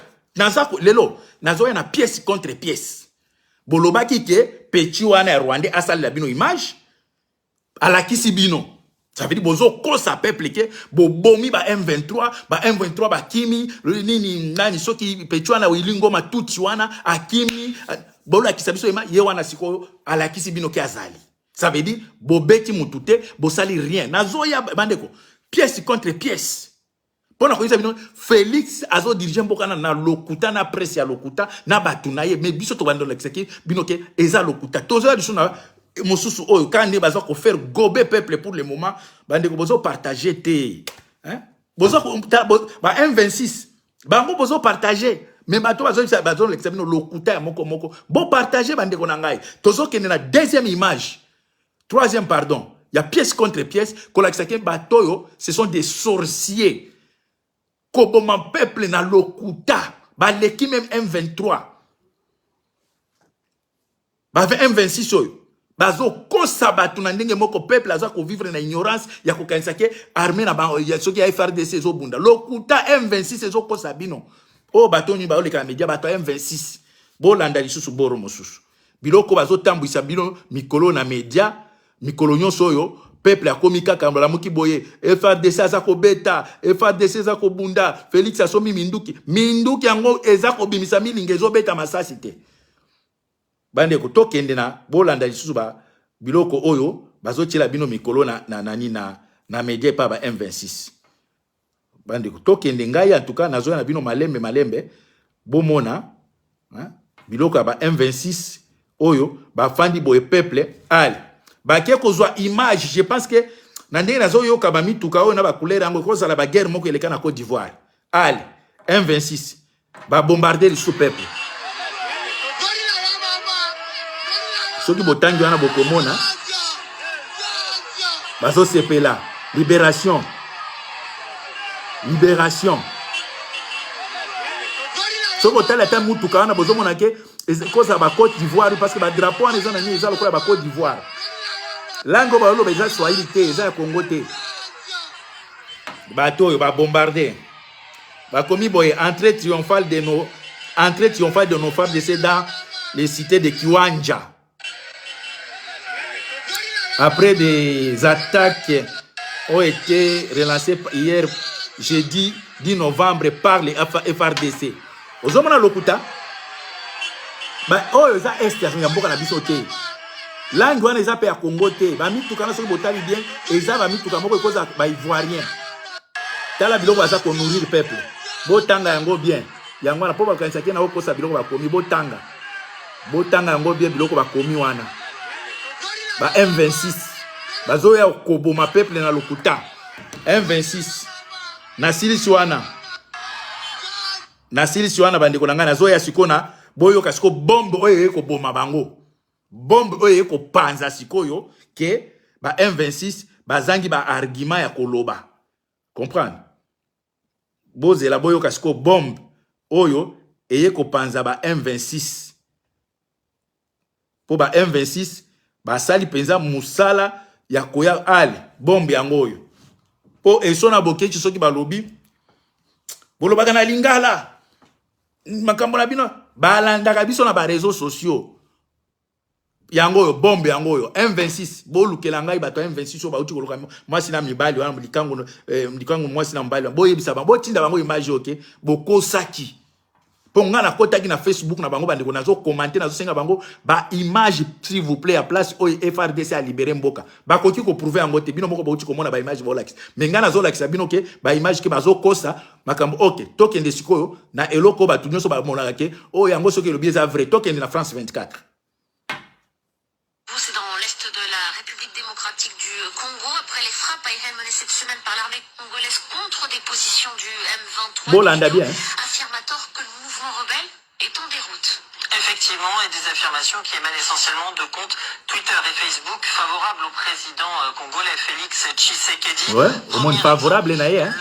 S1: lelo nazo na pièce contre pièce bolobaki ke Pechi wana ya Rwanda asalela bino image alakisi bino. Ça veut dire bozo kosa peuple ke bobomi ba M23 ba kimi nini nani soki Pechi na Willy Ngoma Tutsi wana akimi bola kisabiso ema ye wana siko alakisi bino ke azali. Ça veut dire bobeti mutute bosali rien. Nazoya bandeko pièce contre pièce. Pona ko bino Félix azo diriger mbokana na lokuta na presse ya lokuta na batuna ye mais biso to bando l'exeki bino ke eza lokuta. Tozo biso na mosusu oyo kande baza ko faire gober peuple pour le moment bande ko bozo partager te hein bozo ba M26 bango bozo partager mais bato bazo l'examiner lokuta moko bon partager bande ko na ngai tozo kende na deuxième image troisième pardon il y a pièce contre pièce ko la kisake bato yo ce sont des sorciers ko boma peuple na lokuta ba leki même M23 ba M26 oyo bazo kosa batu na ndenge moko peuple aza ko vivre na ignorance ya ko kanisa ke armée na ba ya soki ya FRDC zo bunda lokuta M26 zo kosa bino o batoni ba oleka media bato M26 bo landa lisusu boro mosusu biloko bazotambwisa bino mikolo na media mikolo nyonso oyo peuple akomi kaka lamuki boye FARDC aza kobeta FARDC aza kobunda Félix asomi minduki yango eza kobimisa milinga ezobeta masasi te bandeko tokende na bolanda lisusu ba biloko oyo bazotiela bino mikolo na media pa ba M26 bandeko tokende ngai en tout cas nazoya na bino malembe bomona biloko ya ba M26 oyo bafandi boye peuple ali bakie kozwa image je pense que na ndenge nazoyoka ba mituka oyo na ba couleur yango kozala ba guerre moko eleka na Côte d'Ivoire ali M26 ba bombarder le sous-peuple soki botangi wana bokomona bazo sepela libération soko tala ta mutuka wana bozomona ke koza ba Côte d'Ivoire parce que ba drapeau wana ezana ni ezala kola ba Côte d'Ivoire lango ba lo beza Swahili te eza Congo te bato yo ba bombarder ba komi boye entrée triomphale de nos femmes de dans les cités de Kiwanja après des attaques ont été relancées hier jeudi 10 novembre par les FARDC. Ozomona lokuta ba oyo za est ya mboka na biso te. Langue wana eza pe ya Congo te. Ba mituka na soki botali bien, eza ba mituka moko koza ba ivoirien. Tala biloko aza ko nourrir peuple. Botanga yango bien. Yango na po ba kanisa ke na kosa biloko ba komi botanga. Botanga yango bien biloko ba komi wana. Ba M26 bazoya koboma peuple na lokuta M26 nasilisi wana bandeko na ngana nazoya sikona boyo kasiko bombe oyo ekoboma bango bombe oyo ekopanza sikoyo ke ba M26 bazangi ba argument ya koloba comprendre bozela boyo kasiko bombe oyo ekopanza ba M26 po ba M26 basali penza musala ya koya ale bombe yango oyo po esona bokechi soki balobi bolobaka na lingala makambo na bino balandaka biso na ba réseaux sociaux yango oyo bombe yango oyo M26 bolukela ngai bato M26 ba uti koloka mwasi na mibali wana mlikango mwasi na mibali boyebisa ba botinda bango image oke bokosaki Ponga na kota ki na Facebook na bango bandeko nazo commenter nazo senga bango ba image s'il vous plaît à place o FARDC a libéré mboka ba koki ko prouver en ngote bino moko ba uti komona ba image ba lax menga nazo lax bino ke ba image ke bazo kosa makambo OK tokende sikoyo na eloko ba tunyo so ba monaka ke o yango soki le bieza vrai tokende na France 24.
S5: C'est dans l'est de la République démocratique du Congo après les frappes aériennes menées cette semaine par l'armée congolaise contre des positions du M23.
S1: Bolanda bien.
S5: Affirme à tort que le mouvement rebelle est en déroute.
S6: Effectivement, et des affirmations qui émanent essentiellement de comptes Twitter et Facebook favorables au président congolais Félix Tshisekedi.
S1: Ouais, au monde favorable, hein.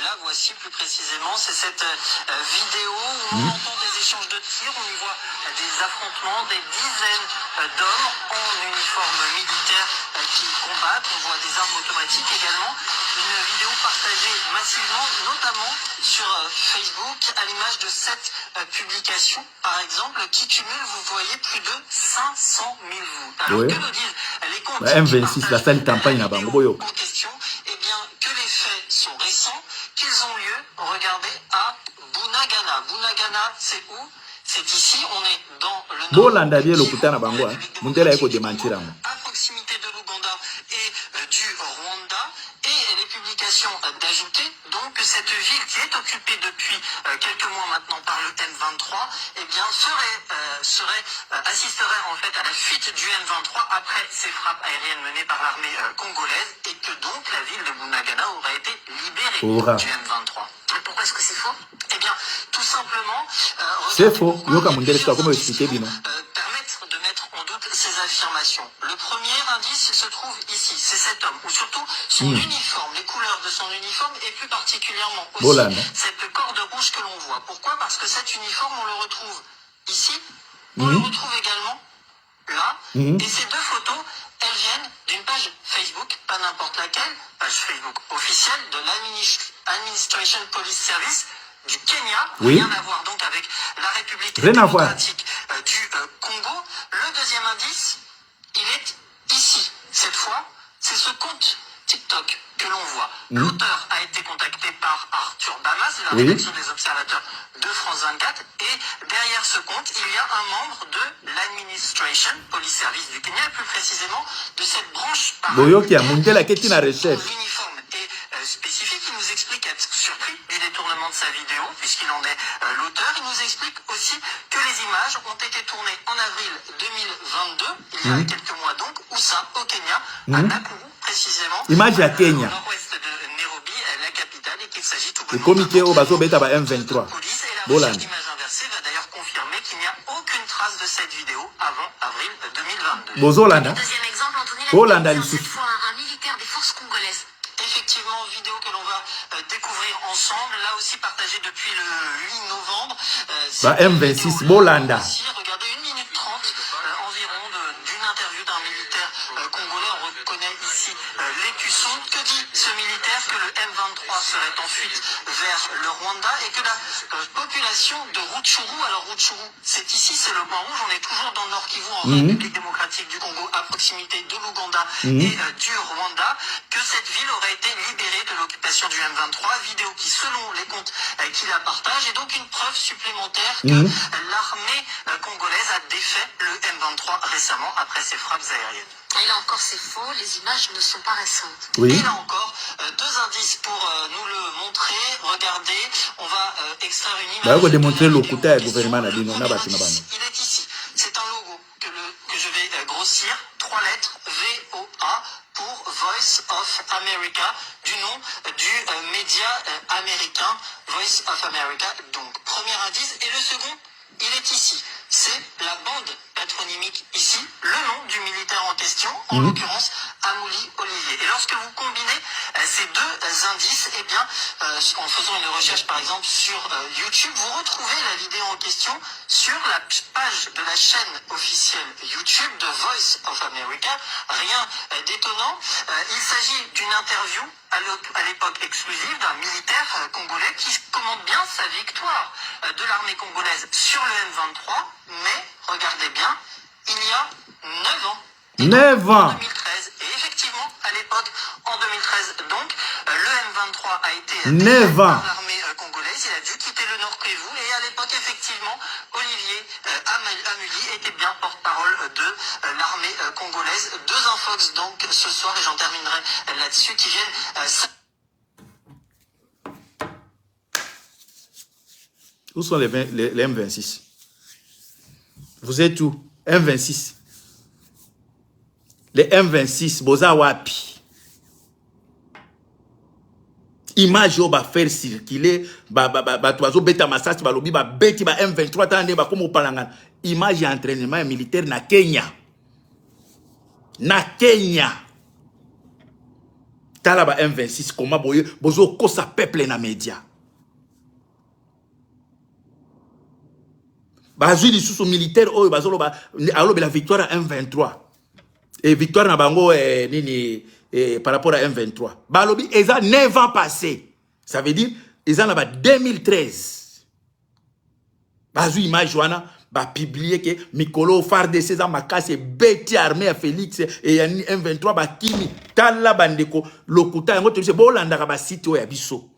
S6: La voici plus précisément, c'est cette vidéo où on entend des échanges de tirs, on y voit des affrontements, des dizaines d'hommes en uniforme militaire qui combattent, on voit des armes automatiques également. Une vidéo partagée massivement, notamment sur Facebook, à l'image de cette publication, par exemple, qui cumule, vous voyez, plus de 500 000 vues. Alors, que nous disent les comptes
S1: M26, la salle campagne à Bangoboyo.
S6: En question, eh bien, que les faits sont récents, qu'ils ont lieu, regardez, à Bunagana. Bunagana, c'est où? C'est ici, on est dans le nord. À proximité de l'Ouganda et du Rwanda. Et les publications d'ajouter donc que cette ville qui est occupée depuis quelques mois maintenant par le M23, eh bien assisterait en fait à la fuite du M23 après ces frappes aériennes menées par l'armée congolaise et que donc la ville de Bunagana aurait été libérée du M23. Pourquoi est-ce que c'est faux? Eh bien, tout simplement,
S1: c'est faux.
S6: Permettre de mettre en doute ces affirmations. Le premier indice, il se trouve ici, c'est cet homme, ou surtout son uniforme, les couleurs de son uniforme, et plus particulièrement aussi cette corde rouge que l'on voit. Pourquoi? Parce que cet uniforme, on le retrouve ici, on le retrouve également là, et ces deux photos, elles viennent d'une page Facebook, pas n'importe laquelle, page Facebook officielle de l'Administration Police Service du Kenya, rien à voir donc avec la République démocratique du Congo. Le deuxième indice, il est ici. Cette fois, c'est ce compte TikTok que l'on voit. L'auteur a été contacté par Arthur Bamas, de la rédaction des Observateurs de France 24, et derrière ce compte, il y a un membre de l'administration, police service du Kenya, plus précisément de cette branche
S1: Boyoki a monté la question à recherche.
S6: L'uniforme est spécifique. Il nous explique être surpris du détournement de sa vidéo, puisqu'il en est l'auteur. Il nous explique aussi que les images ont été tournées en avril 2022, il y a quelques mois donc, où ça, au Kenya, à Nakuru précisément.
S1: Image à Kenya.
S6: Au nord-ouest de Nairobi, la capitale, et qu'il s'agit tout
S1: Le comité au bateau bêta ba M23.
S6: police. Et la
S1: Boland.
S6: recherche d'image inversée va d'ailleurs confirmer qu'il n'y a aucune trace de cette vidéo avant avril 2022.
S1: Bozolanda.
S5: Deuxième exemple, Anthony,
S1: Boland a
S5: cette fois un militaire des forces congolaises.
S6: Effectivement, vidéo que l'on va découvrir ensemble, là aussi partagée depuis le 8 novembre.
S1: Bah, M26, Bolanda.
S6: Ici, regardez, 1 minute 30 environ d'une interview d'un militaire congolais. On reconnaît ici l'écusson. Que dit ce militaire? Que le M23 serait en fuite vers le Rwanda et que la population de Rutshuru, alors Rutshuru, c'est ici, c'est le point rouge, on est toujours dans le Nord Kivu, en République démocratique du Congo, à proximité de l'Ouganda et du Rwanda, que cette ville aurait été libérée de l'occupation du M23, vidéo qui, selon les comptes qui la partagent, est donc une preuve supplémentaire que l'armée congolaise a défait le M23 récemment après ses frappes aériennes.
S5: Et là encore, c'est faux, les images ne sont pas récentes.
S1: Oui.
S6: Et là encore, deux indices pour nous le montrer. Regardez, on va extraire une image.
S1: Bah, vous démontrer le
S6: vidéo
S1: côté
S6: en
S1: du gouvernement,
S6: question.
S1: là,
S6: Le
S1: on a
S6: premier
S1: bâti,
S6: indice, il est ici. C'est un logo que je vais grossir. 3 lettres, VOA, pour Voice of America, du nom du média américain, Voice of America. Donc, premier indice. Et le second, il est ici. C'est la bande patronymique ici, le nom du militaire en question, en l'occurrence Amouli Olivier. Et lorsque vous combinez ces deux indices, eh bien, en faisant une recherche par exemple sur YouTube, vous retrouvez la vidéo en question sur la page de la chaîne officielle YouTube de Voice of America. Rien d'étonnant. Il s'agit d'une interview à l'époque exclusive d'un militaire congolais qui commande bien sa victoire de l'armée congolaise sur le M23, mais regardez bien, il y a 9 ans.
S1: 9
S6: En
S1: ans.
S6: 2013, et effectivement, à l'époque, en 2013, donc, le M23 a été
S1: 9 ans.
S6: par l'armée congolaise, il a dû quitter le Nord Kivu, et à l'époque, effectivement, Olivier Amouli était bien porte-parole de l'armée congolaise. Deux infox, donc, ce soir, et j'en terminerai là-dessus, qui viennent...
S1: Où sont les M26? Vous êtes où? M26. Les M26, Boza Wapi. Image yo ba faire circuler, ba toazo beta masasi, ba lobi, ba beti, ba M23, tande, ba komo palangana. Image d'entraînement militaire na Kenya. Na Kenya. Tala ba M26, comment boye, bozo kosa peuple na média. Bazui di sous militaire, oh, bazolo ba, alo la victoire à M23. Et victoire na bango par rapport à M23. Balobi, ils ont 9 ans passés. Ça veut dire, ils ont 2013. Bazu image wana, ba publié que Mikolo FARDC za makase beti armée à Félix et M23 ba kimi tala bandeko lokuta yango te bo landa ka ba site o ya biso.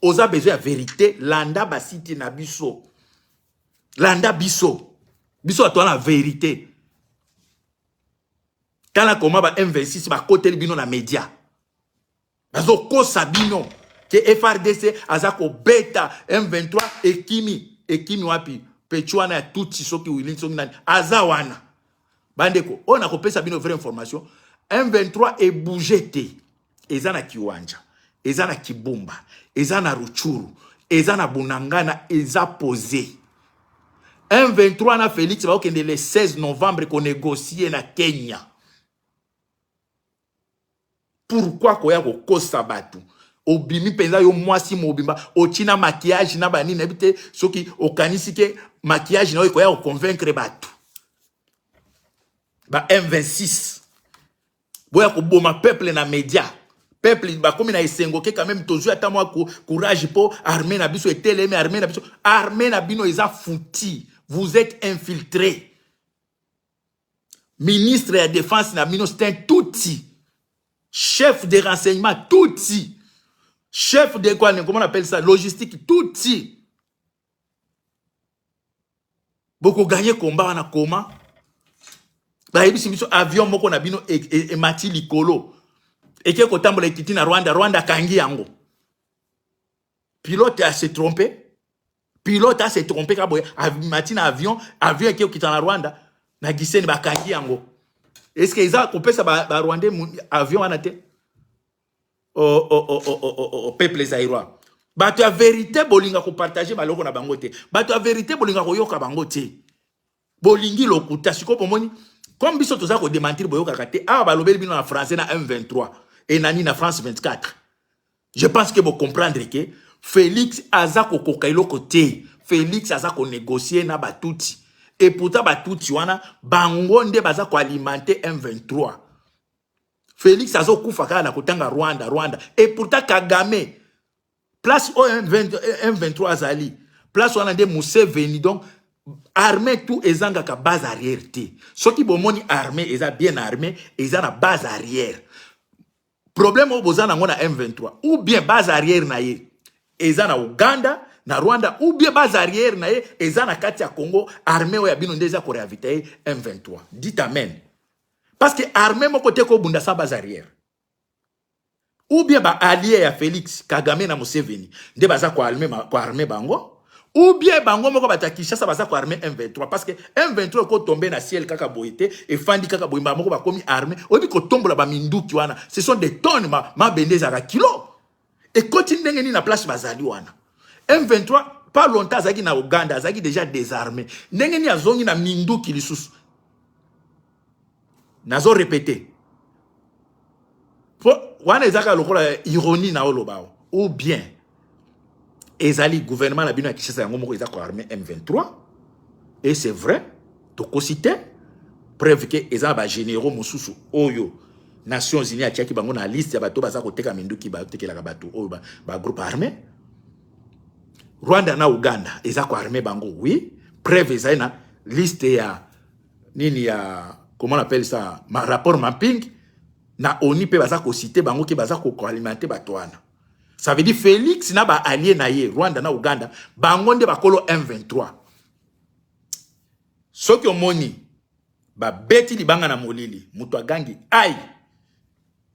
S1: Oza besoin de vérité, landa ba site na biso. Landa biso. Biso a toi la vérité. Tala comment ba M26 ba côté bino na média. Bazo ko sabino que FRDC azako beta M23 et kimi wapi pechuana ya tuti soki wilin soki nani azawana. Bandeko, on a kopesa bino vraie information. M23 est bougé te. Ezana kiwanja, ezana kibumba, ezana ruchuru, ezana bunangana, eza posé. M23 na Félix va okende le 16 novembre qu'on négocie na Kenya. Pourquoi koya ko kosa batu? Obimi penza yo mwasi mobimba, ochina maquillage na bani nebite soki okanisi ke maquillage na yo koya ko convaincre batu. Ba M26. Boya ko boma peuple na média. Peuple ba komi na esengo ke quand même tozu atamwa courage po armée na biso eteleme armée na biso. Armée na bino eza fouti. Vous êtes infiltrés. Ministre de la Défense, c'est un touti. Chef de renseignement, touti. Chef de quoi, comment on appelle ça? Logistique, touti. Beaucoup gagné combat en a comment? Avion moko na bino et mati likolo. Et que kotambola ekiti na Rwanda kangi yango. Pilote a se trompé. Pilote a se trompé kabo mati na avion qui est na Rwanda na giseni ba kangi yango. Est-ce que ils a kopesa ba Rwandais avion anate? Au peuple zaïrois. Ba tu a vérité bolinga ko partager ba loko na bango te. Ba tu a vérité bolinga ko yoka bango te. Bolingi lokuta siko pomoni. Comme biso toza ko démentir boyo kakate, ba lobeli bino na français na M23 et nani na France 24. Je pense que vous comprendre que Félix azako kokailo côté, Félix azako négocier na batuti. Et pourtant batuti wana bango nde bazako alimenter M23. Félix azako kufaka na kotanga Rwanda. Et pourtant Kagame place au M23 azali. Place wana nde Museveni donc armée tout ezanga ka base arrière te. Ceux qui bomoni armée eza bien armé, eza na base arrière. Problème au bozana ngona M23 ou bien base arrière na ye eza na Uganda na Rwanda ou bien base arrière na ye eza na kati ya Congo armée o ya bino ndeza ko ravitailler M23. Dites amen. Parce que armée moko te ko bunda sa base arrière. Ou bien ba allié ya Félix Kagame na Museveni nde baza ko armée bango. Ou bien bango moko batakisha sa baza ko armée M23 parce que M23 ko tomber na ciel kaka boité et fandi kaka boimba moko ba komi armée obi ko tombola ba minduki wana ce sont des tonnes ma bendeza ka kilo et continue ngeni na place bazali wana M23 pas longtemps zaki na Uganda zaki déjà désarmé ngeni azongi na minduki lisusu nazo répéter wana ezaka lokola ironie na olobao ou bien ezali gouvernement la bino ya Kinshasa yango moko ezako armée M23 et c'est vrai to cité preuve que ezala ba généraux mususu oyo Nations Unies a tiaki bango na liste ya bato baza koteka minduki ba tekelaka bato oyo ba groupe armé. Rwanda na Uganda ezako armé bango oui preuve ezali na liste ya nini ya comment on appelle ça ma rapport mapping na ONU pe baza ko citer bango ki baza ko alimenter bato wana. Ça veut dire Félix n'a pas allié na ye Rwanda na Uganda bangonde bakolo M23. Soki omoni ba beti libanga na molili mutu agangi ai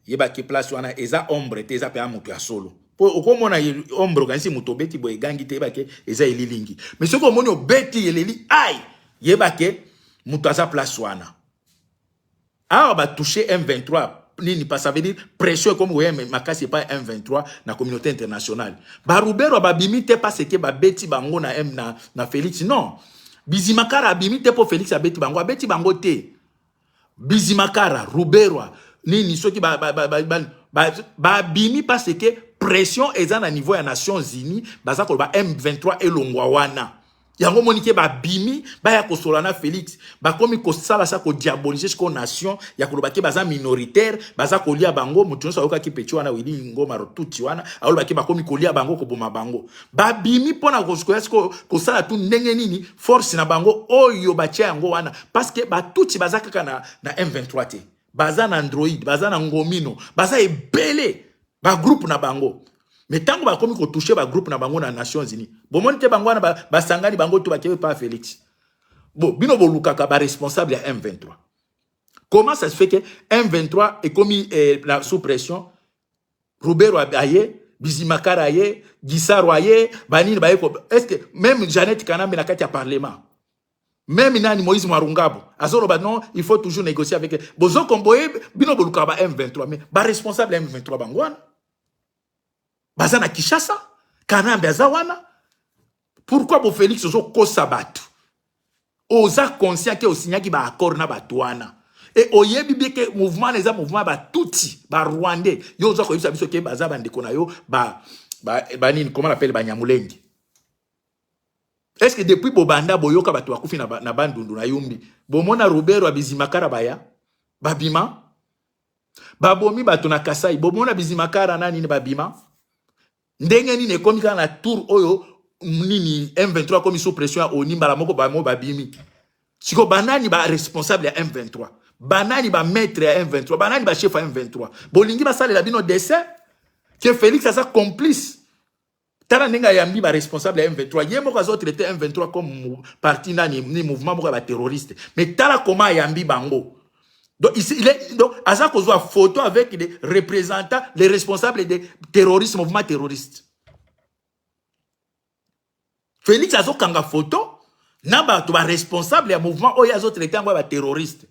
S1: yeba ki place wana eza ombre te eza pe mutu ya solo. Po okomona ombre kanisi mutu beti boye gangi te yeba ke eza elilingi. Mais soki omoni obeti eleli ai yeba ke mutu aza place wana. Ah ba toucher M23 nini pas ça veut dire pression comme ouais mais makasi pas M23 na communauté internationale. Ba Rubero ba bimite parce que ba beti bango na M na Félix non. Bizimakara bimite pour Félix a beti bango te. Bizimakara Rubero nini soki ba bimi parce que pression est à niveau ya Nations Unies baza ko ba M23 elongwa wana. Yango monike ba bimi ba ya kosolana Félix ba komi ko sala sa ko diaboliser ko nation ya ko lobaki baza minoritaire baza ko lia bango mutu so yoka ki pechi wana wili ngoma rotuti wana alobaki ba komi ko lia bango ko boma bango ba bimi pona ko sala tu ndenge nini force na bango oyo ba tia yango wana parce que ba tuti baza kaka na M23 te baza na Android baza na ngomino baza ebele ba groupe na bango. Mais tant que va comme ko toucher ba groupe na bango na Nations Unies. Bon monte bango na ba sangani bango to ba kebe pas Félix. Bon bino bolukaka ba responsable à M23. Comment ça se fait que M23 est commis sous pression? Robert Aye, Bizimakara Aye, Gisaro Aye, Banine Baye. Est-ce que même Jeannette Kanambe na kati ya parlement? Même Nani Moïse Marungabo. Azoro ba non, il faut toujours négocier avec Bozo Komboye bino bolukaka ba M23 mais ba responsable M23 bangwana. Bazana Kishasa, Kanambe Azawana. Pourquoi pour Félix Ozo Kosabatu? Oza conscient que Osinya qui ba accord na batouana. Et oyebi bien que mouvement les mouvement ba touti, ba Rwandais. Yo oza ko yisa biso ke baza bande kona yo ba nini comment on appelle ba Nyamulengi. Est-ce que depuis Bobanda boyoka batu akufi na bandundu na yumbi. Bomona Robert wa Bizimakara baya. Babima. Babomi batu na Kasai. Bomona Bizimakara nani ni babima. Ndenge nini komika na tour oyo nini M23 comme sous pression au Nimbala moko ba mo babimi. Siko banani ba responsable à M23. Banani ba maître à M23. Banani ba chef à M23. Bolingi ba sale la bino dessin que Félix a sa complice. Tala nenga yambi ba responsable à M23. Yé moko azo traité M23 comme parti ni mouvement moko ba terroriste. Mais tala comment yambi bango. Donc ici il est donc aza kozwa photo avec les représentants, les responsables des terroristes, mouvement terroriste. Félix azo kanga photo na ba to ba responsable ya mouvement oyo azo traité ngo ba terroriste.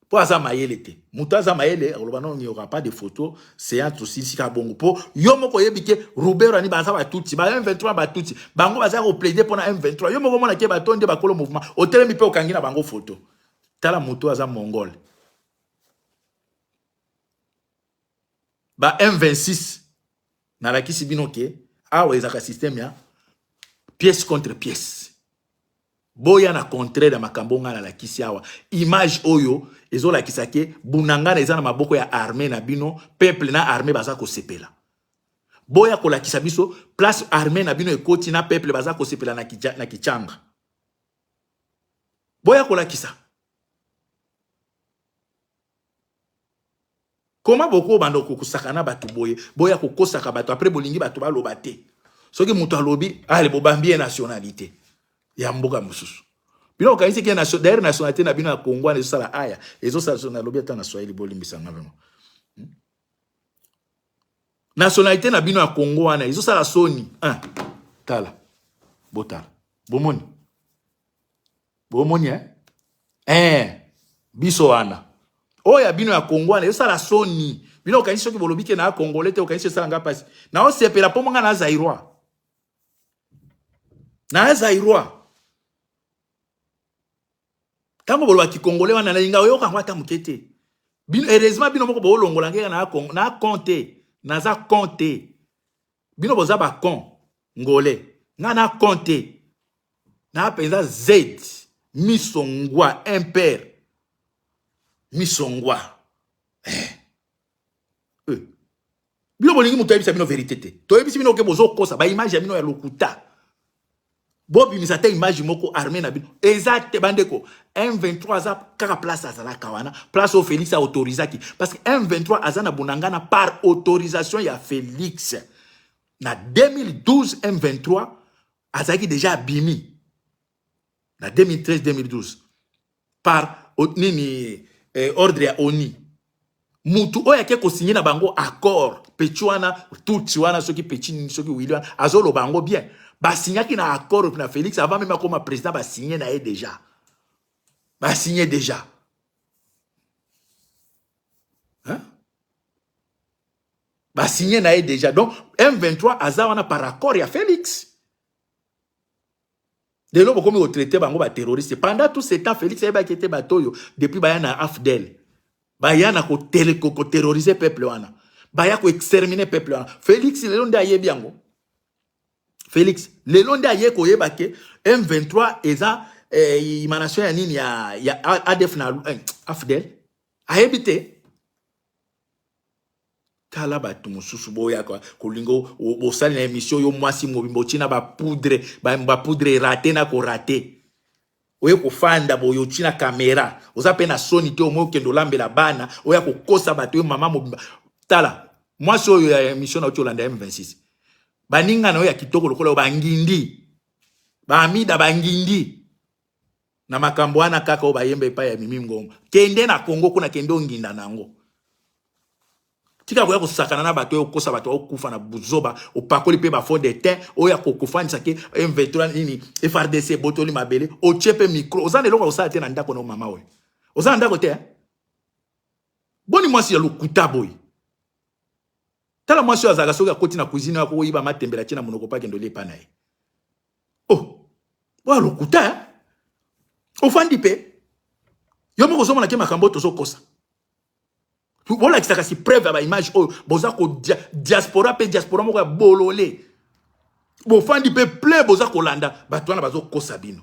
S1: Po aza mayele te. Muto aza mayele, il n'y aura pas de photos, c'est un souci si ka bongo po yo moko yebike Roubero ani ba za ba tuti, ba M23 ba tuti. Bango ba za ko plaider pour na M23. Yo moko mona ke ba tonde ba kolo mouvement. Otelemi pe okangi na bango photo. Tala muto aza mongol. Ba M26 na la kisi bino ke awa ezaka système ya pièce contre pièce. Boya na contraire makambo nga na la kisi awa. Image oyo ezo la kisake bunanga na eza na maboko ya armée na bino, peuple na armée baza ko sepela. Boya ko la kisabiso place armée na bino ekoti na peuple baza ko sepela na kichanga. Boya ko la kisa. Comment beaucoup bando kokusakana batu boye boya kokosaka batu après bolingi batu ba lobate soki mutu alobi ale bobambi nationalité ya mboka mususu bino kanisi ke d'ailleurs nationalité na bino ya Congo na sala aya ezo sala na lobi ata na Swahili bolimbisa ngavemo nationalité na bino ya Congo wana ezo sala soni tala botala bomoni biso wana oya bino ya Congo na yosala soni bino kanisi soki bolobike na Congolais te okanisi sala nga pasi na osepela po monga na Zairwa tango boloba ki Congolais wana na inga oyoka ngwata mukete bino heureusement bino moko bolongola ngeka na compte naza compte bino boza ba con ngolais na compte na penza Z misongwa impère misongwa bino bolingi muto yebisa bino vérité te to yebisa bino ke bozo kosa ba image ya bino ya lokuta bobi misata image moko armée na bino exact bandeko M23 za kaka place azala kawana place au Félix a autorisé ki parce que M23 azana bunangana par autorisation ya Félix na 2012 M23 azaki déjà bimi na 2013-2012 par nini ordre ya ONI. Mutu oya ke ko signer na bango accord pechuana tout wana soki pechini soki William azolo bango bien. Ba signaki na accord na Félix avant même comme président ba signer na déjà. Ba signer déjà. Hein? Ba signer na déjà. Donc M23 azawana par accord ya Félix. De l'homme comme au traité bango ba terroriste pendant tout ce temps Félix eba qui était batoyo depuis bayana Afdel bayana ko terroriser peuple wana baya ko exterminer peuple wana Félix le londe aye biango Félix le londe aye ko yeba ke M23 eza imanation ya nini ya ADF na Afdel ayebite tala batu mususu boya kwa kulingo bosali na émission yo mwasi mobimbo china ba poudre raté na ko raté oye ko fanda boyo china caméra oza pe na soni te omo kendo lambela bana oya ko kosa batu yo mama mobimba tala mwasi oyo ya émission na Ocholanda M26 baninga na oya kitoko lokola bangindi ba amida bangindi na makambo wana kaka o bayembe pa ya Mimi Ngoma kende na Congo kuna kendo nginda nango tika koya kosakana na bato kosa bato okufa na buzoba opakoli pe ba fond de teint oya kokufandisa ke M23 nini FRDC botoli mabele o chepe micro ozande loko osala te na ndako na mama we ozanda ndako te boni mwasi ya lokuta boy tala mwasi azaka soka koti na cuisine yako oyiba matembela tina monoko pa kendo lepa na ye wa lokuta ofandi pe yo moko zomona ke makambo tozo kosa. Voilà que ça si preuve à image oh boza ko diaspora pe diaspora moko bololé bo fandi pe ple boza ko landa batwana bazo kosa bino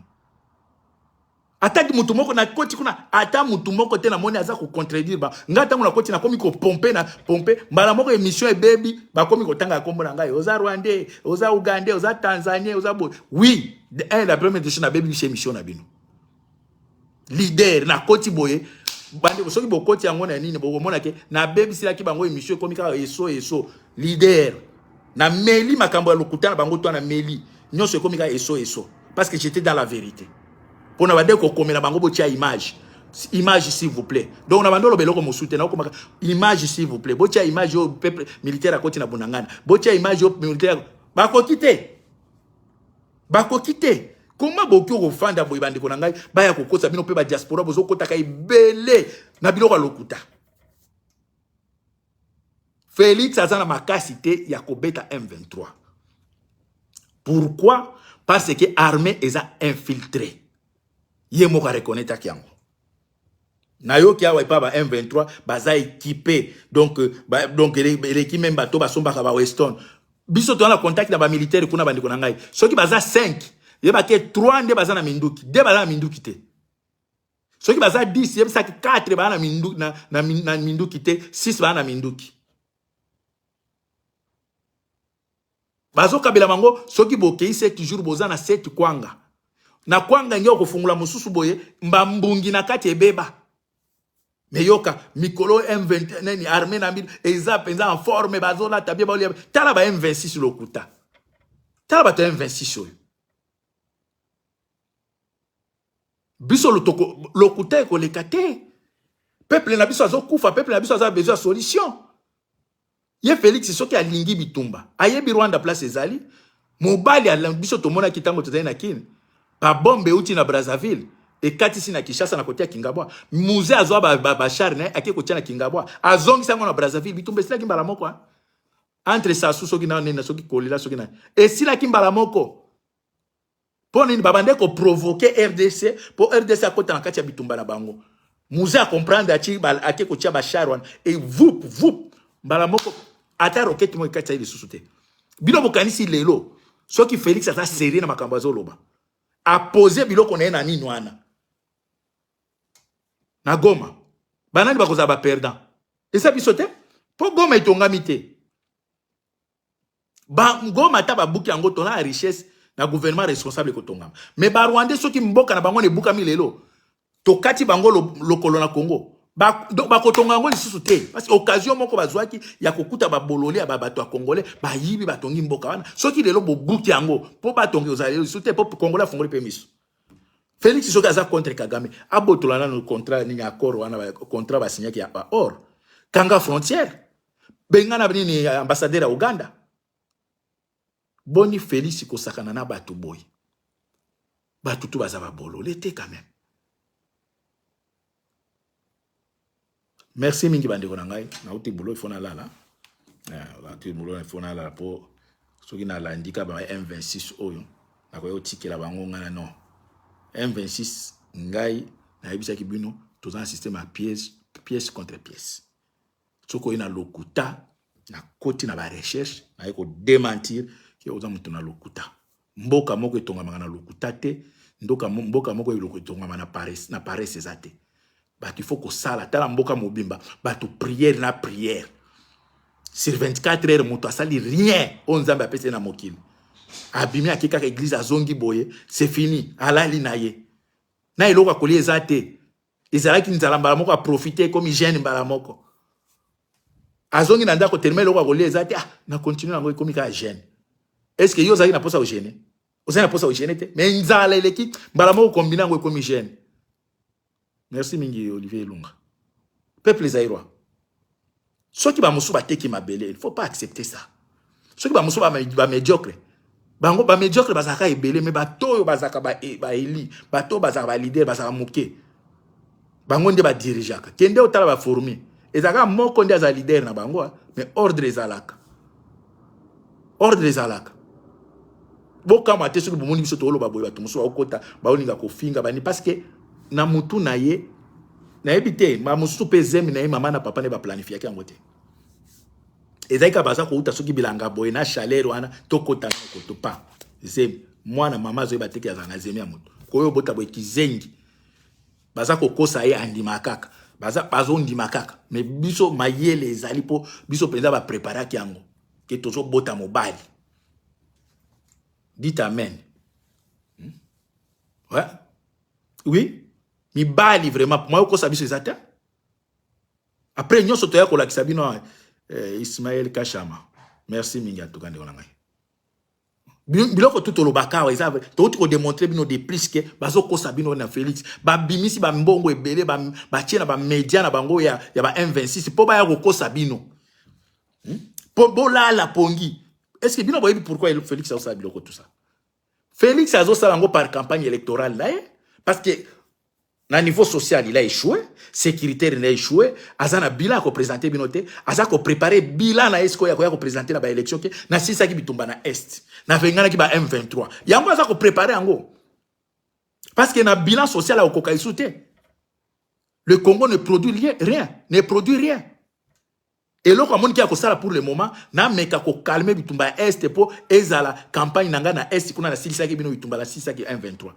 S1: Ataki mutu moko na koti kuna ata mutu moko te na moni aza ko contredire ba ngata ngona koti na komi ko pomper na pomper mbala moko émission e baby ba komi ko tanga kombo na ngai oza Rwandais oza Ougandais oza Tanzanien oza oui la première édition na baby chez émission na bino leader na koti boye bande soki bokoti yango na nini bokomona ke na baby sila ki bango émission komi ka eso leader na meli makambo ya lokuta na bango to na meli nyonso komi ka eso parce que j'étais dans la vérité. Pour nous dire qu'on commet la bango botia image s'il vous plaît. Donc on a bandolo beloko mo soutenir image s'il vous plaît. Botia image au peuple militaire à côté na bunangana. Botia image au militaire bako quitter. Comment boki ko fanda boy bande ko nangai ba ya kokosa bino pe ba diaspora bozo kota kai belé na biloko lokuta. Félix azana makasité ya kobeta M23. Pourquoi? Parce que l'armée est infiltrée. Yé moka reconnaître kiango. Na yo kia wa pa ba M23 baza équipé donc l'équipe même bato ba somba ka ba Weston. Biso to na contact na ba militaire kuna bandi ko ngai. Soki baza 5, ye ba ke 3 nde baza na minduki, 2 baza na minduki te. Soki baza 10, ye ba 4 baza na minduki na minduki te, 6 baza na minduki. Bazo kabila mango soki bokei 7 jours boza na 7 kwanga. Na kwanga ngeo kufungula mususu boye mbambungi na kati ebeba. Meyoka mikolo M20 neni armée na mbi eza penza en forme bazo la tabia ba tala ba M26 lokuta. Tala ba M26 oyo. Biso lokuta ko lekate. Peuple na biso azokufa, peuple na biso aza besoin de solution. Ye Félix soki alingi bitumba. Ayebi Rwanda place ezali. Mobali ala biso tomona kitango tozali na kini. Pa bombe uti na Brazzaville. E katisi na Kinshasa na kotia Kingabwa. Muze azwa ba char na ake kotia na Kingabwa. Azongi sango na Brazzaville. Bitumba sila kimbala moko. Entre sasu soki na nena soki kolila soki na. E sila kimbala moko. Poni ni babande ko provoquer RDC. Po RDC akota na kati ya bitumba na bango. Muze a comprendre ake kotia ba char wana. E vup. Mbala moko. Ata roquette mo kati ya ili susute. Bino bokanisi lelo. Soki Félix ata seri na makambo azoloba. A poser biloko na na nini wana. Na Goma. Banani bakoza ba perdant. Esa bisote? Po Goma itongami te. Ba Goma ta ba buki yango tona la richesse na gouvernement responsable ko tongama. Mais ba Rwandais soki mboka na bango ne buka mi lelo. Tokati bango lokolo na Congo. Ba kotonga ngo lisusu te parce que occasion moko bazwaki ya kokuta ba bololi ba bato ya congolais ba yibi batongi mboka wana soki lelo bo buki yango po batongi ozali lisusu te po congolais fongoli permis Félix soki aza contre Kagame abotolana no contrat ni accord wana contrat ba signaki ya or kanga frontière bengana bini ambassadeur ya Uganda boni Félix ko sakana na bato boy bato tu baza ba bololi te quand même. Merci mingi bande konangai na uti bulo ifona lala la uti bulo ifona lala po soki na landika ba M26 oyo na ko tikela bango ngana non M26 ngai na yebisa ki bino tous un système à pièce contre pièce soko ina lokuta na koti na ba recherche na yeko démentir ki oza mutu na lokuta mboka moko etonga na lokuta te mboka moko etonga na paresse ezate. Bah, il faut que ça, la tala mboka mobimba, bah, tu prière na prière. Sur 24 heures, moto asali rien. On zamba pese na mokil. Abimi akika église a zongi boye, c'est fini. Alali na ye. Na iloko akoli ezate. Ezalaki nzala mbala moko a profiter comme hygiène mbala moko. Azongi na ndako terme iloko akoli ezate, na continue na ngo comme ka hygiène. Est-ce que yo zali na posa hygiène? Ozali na posa hygiène te? Mais nzala eleki mbala moko kombina ngo comme hygiène. Merci mingi Olivier Lunga. Peuple zaïrois. Ceux qui ba musu ba teki mabele, il faut pas accepter ça. Ceux qui ba musu ba médiocre. Bango ba médiocre bazaka ebele mais ba toyo bazaka ba eli, ba to bazaka ba leader bazaka moke. Bango nde ba dirigeaka. Kende otala ba former. Ezaka moko nde za leader na bango, mais ordre ezalaka. Ordre ezalaka. Boka mate soki bomoni biso tolo ba boye ba tumusu ba okota ba oninga ko finga bani parce que na mutu na ye na ebite ma musu pe zemi na ye mama na papa ne ba planifier ki angote ezaika baza ko uta soki bilanga boye na chaleur wana tokota na koto pa zemi mwana mama zo ba teki za na zemi ya mutu koyo bota boye kizengi baza kokosa ye andima kaka bazo ndima kaka mais biso mayele ezali po biso penza ba préparer yango ke tozo bota mobali. Dites amen. Ouais. Oui. Mi bali vraiment moi ko sabiso ezata. Après nyoso toya ko lakisa bino Ismaël Kachama. Merci mingi atuka ndeko nanga. Biloko tout lo bakawa eza to ko démontrer bino de plus que bazo ko sabino na Félix ba bimisi ba mbongo ebele ba tiena ba média na bango ya ba M26 po ba ya ko sabino. Po bola la pongi. Est-ce que bino boyebi pourquoi Félix a sabilo ko tout ça? Félix a zo par campagne électorale là parce que na niveau social il a échoué, sécuritaire il a échoué, azana bilan ko présenter binoté, azako préparer bilan na esko ya ko présenter na ba élection ke na sisa ki bitumba na est, na vengana ki ba M23. Yango azako préparer yango. Parce que na bilan social au kokaisouté. Le Congo ne produit rien, ne produit rien. Et là, comme on dit ça pour le moment, na meka ko calmer bitumba est pour ezala campagne nanga na est kuna na sisa ki bino bitumba la sisa ki M23.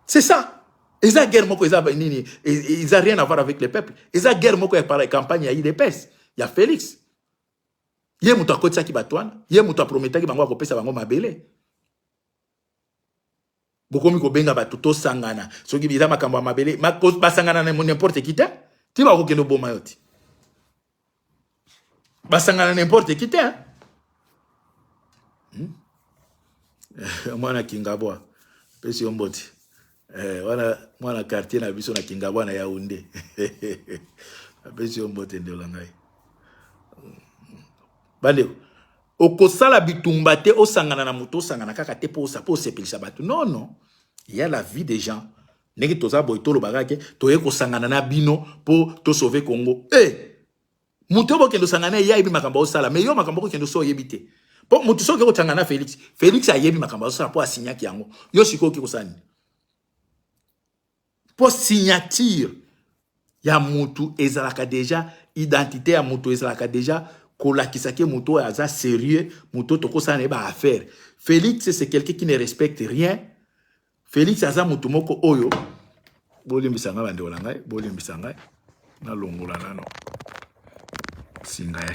S1: C'est ça. Ils ont guerre moko, ils ont rien à voir avec le peuple. Ils ont guerre moko par la campagne ya IDPS. Il y a Félix. Yé muto akotisa ki batwana, yé muto aprometa ki bango akopesa bango mabele. Bokomi ko benga batuto sangana. Soki biza makambo mabele, ba sangana na n'importe qui te. Ti ba ko kendo boma yoti. Ba sangana n'importe qui te. Mwana Kingabwa. Pesi omboti. Mwana quartier na biso na Kingabwa na Yaoundé. Pesi omboti ndelo ngai. Bande okosala bitumba te osangana na moto osangana kaka te po sepelisa batu. Non non, il y a la vie des gens. Negi toza boy tolo bagake toye kosangana na bino po to sauver Congo. Muto bo kendo sangana ya ibi makambo osala, mais yo makambo ko kendo so yebite. Po muto so ko tangana Félix a yebi makambo osala po asigna ki yango. Yo siko ki kosani. Po signature ya mutu ezalaka déjà identité ya mutu ezalaka déjà kolakisake mutu aza sérieux, mutu toko sana ba affaire. Félix c'est quelqu'un qui ne respecte rien. Félix aza mutu moko oyo bolimbisanga bande olanga bolimbisanga na longola nano singa ya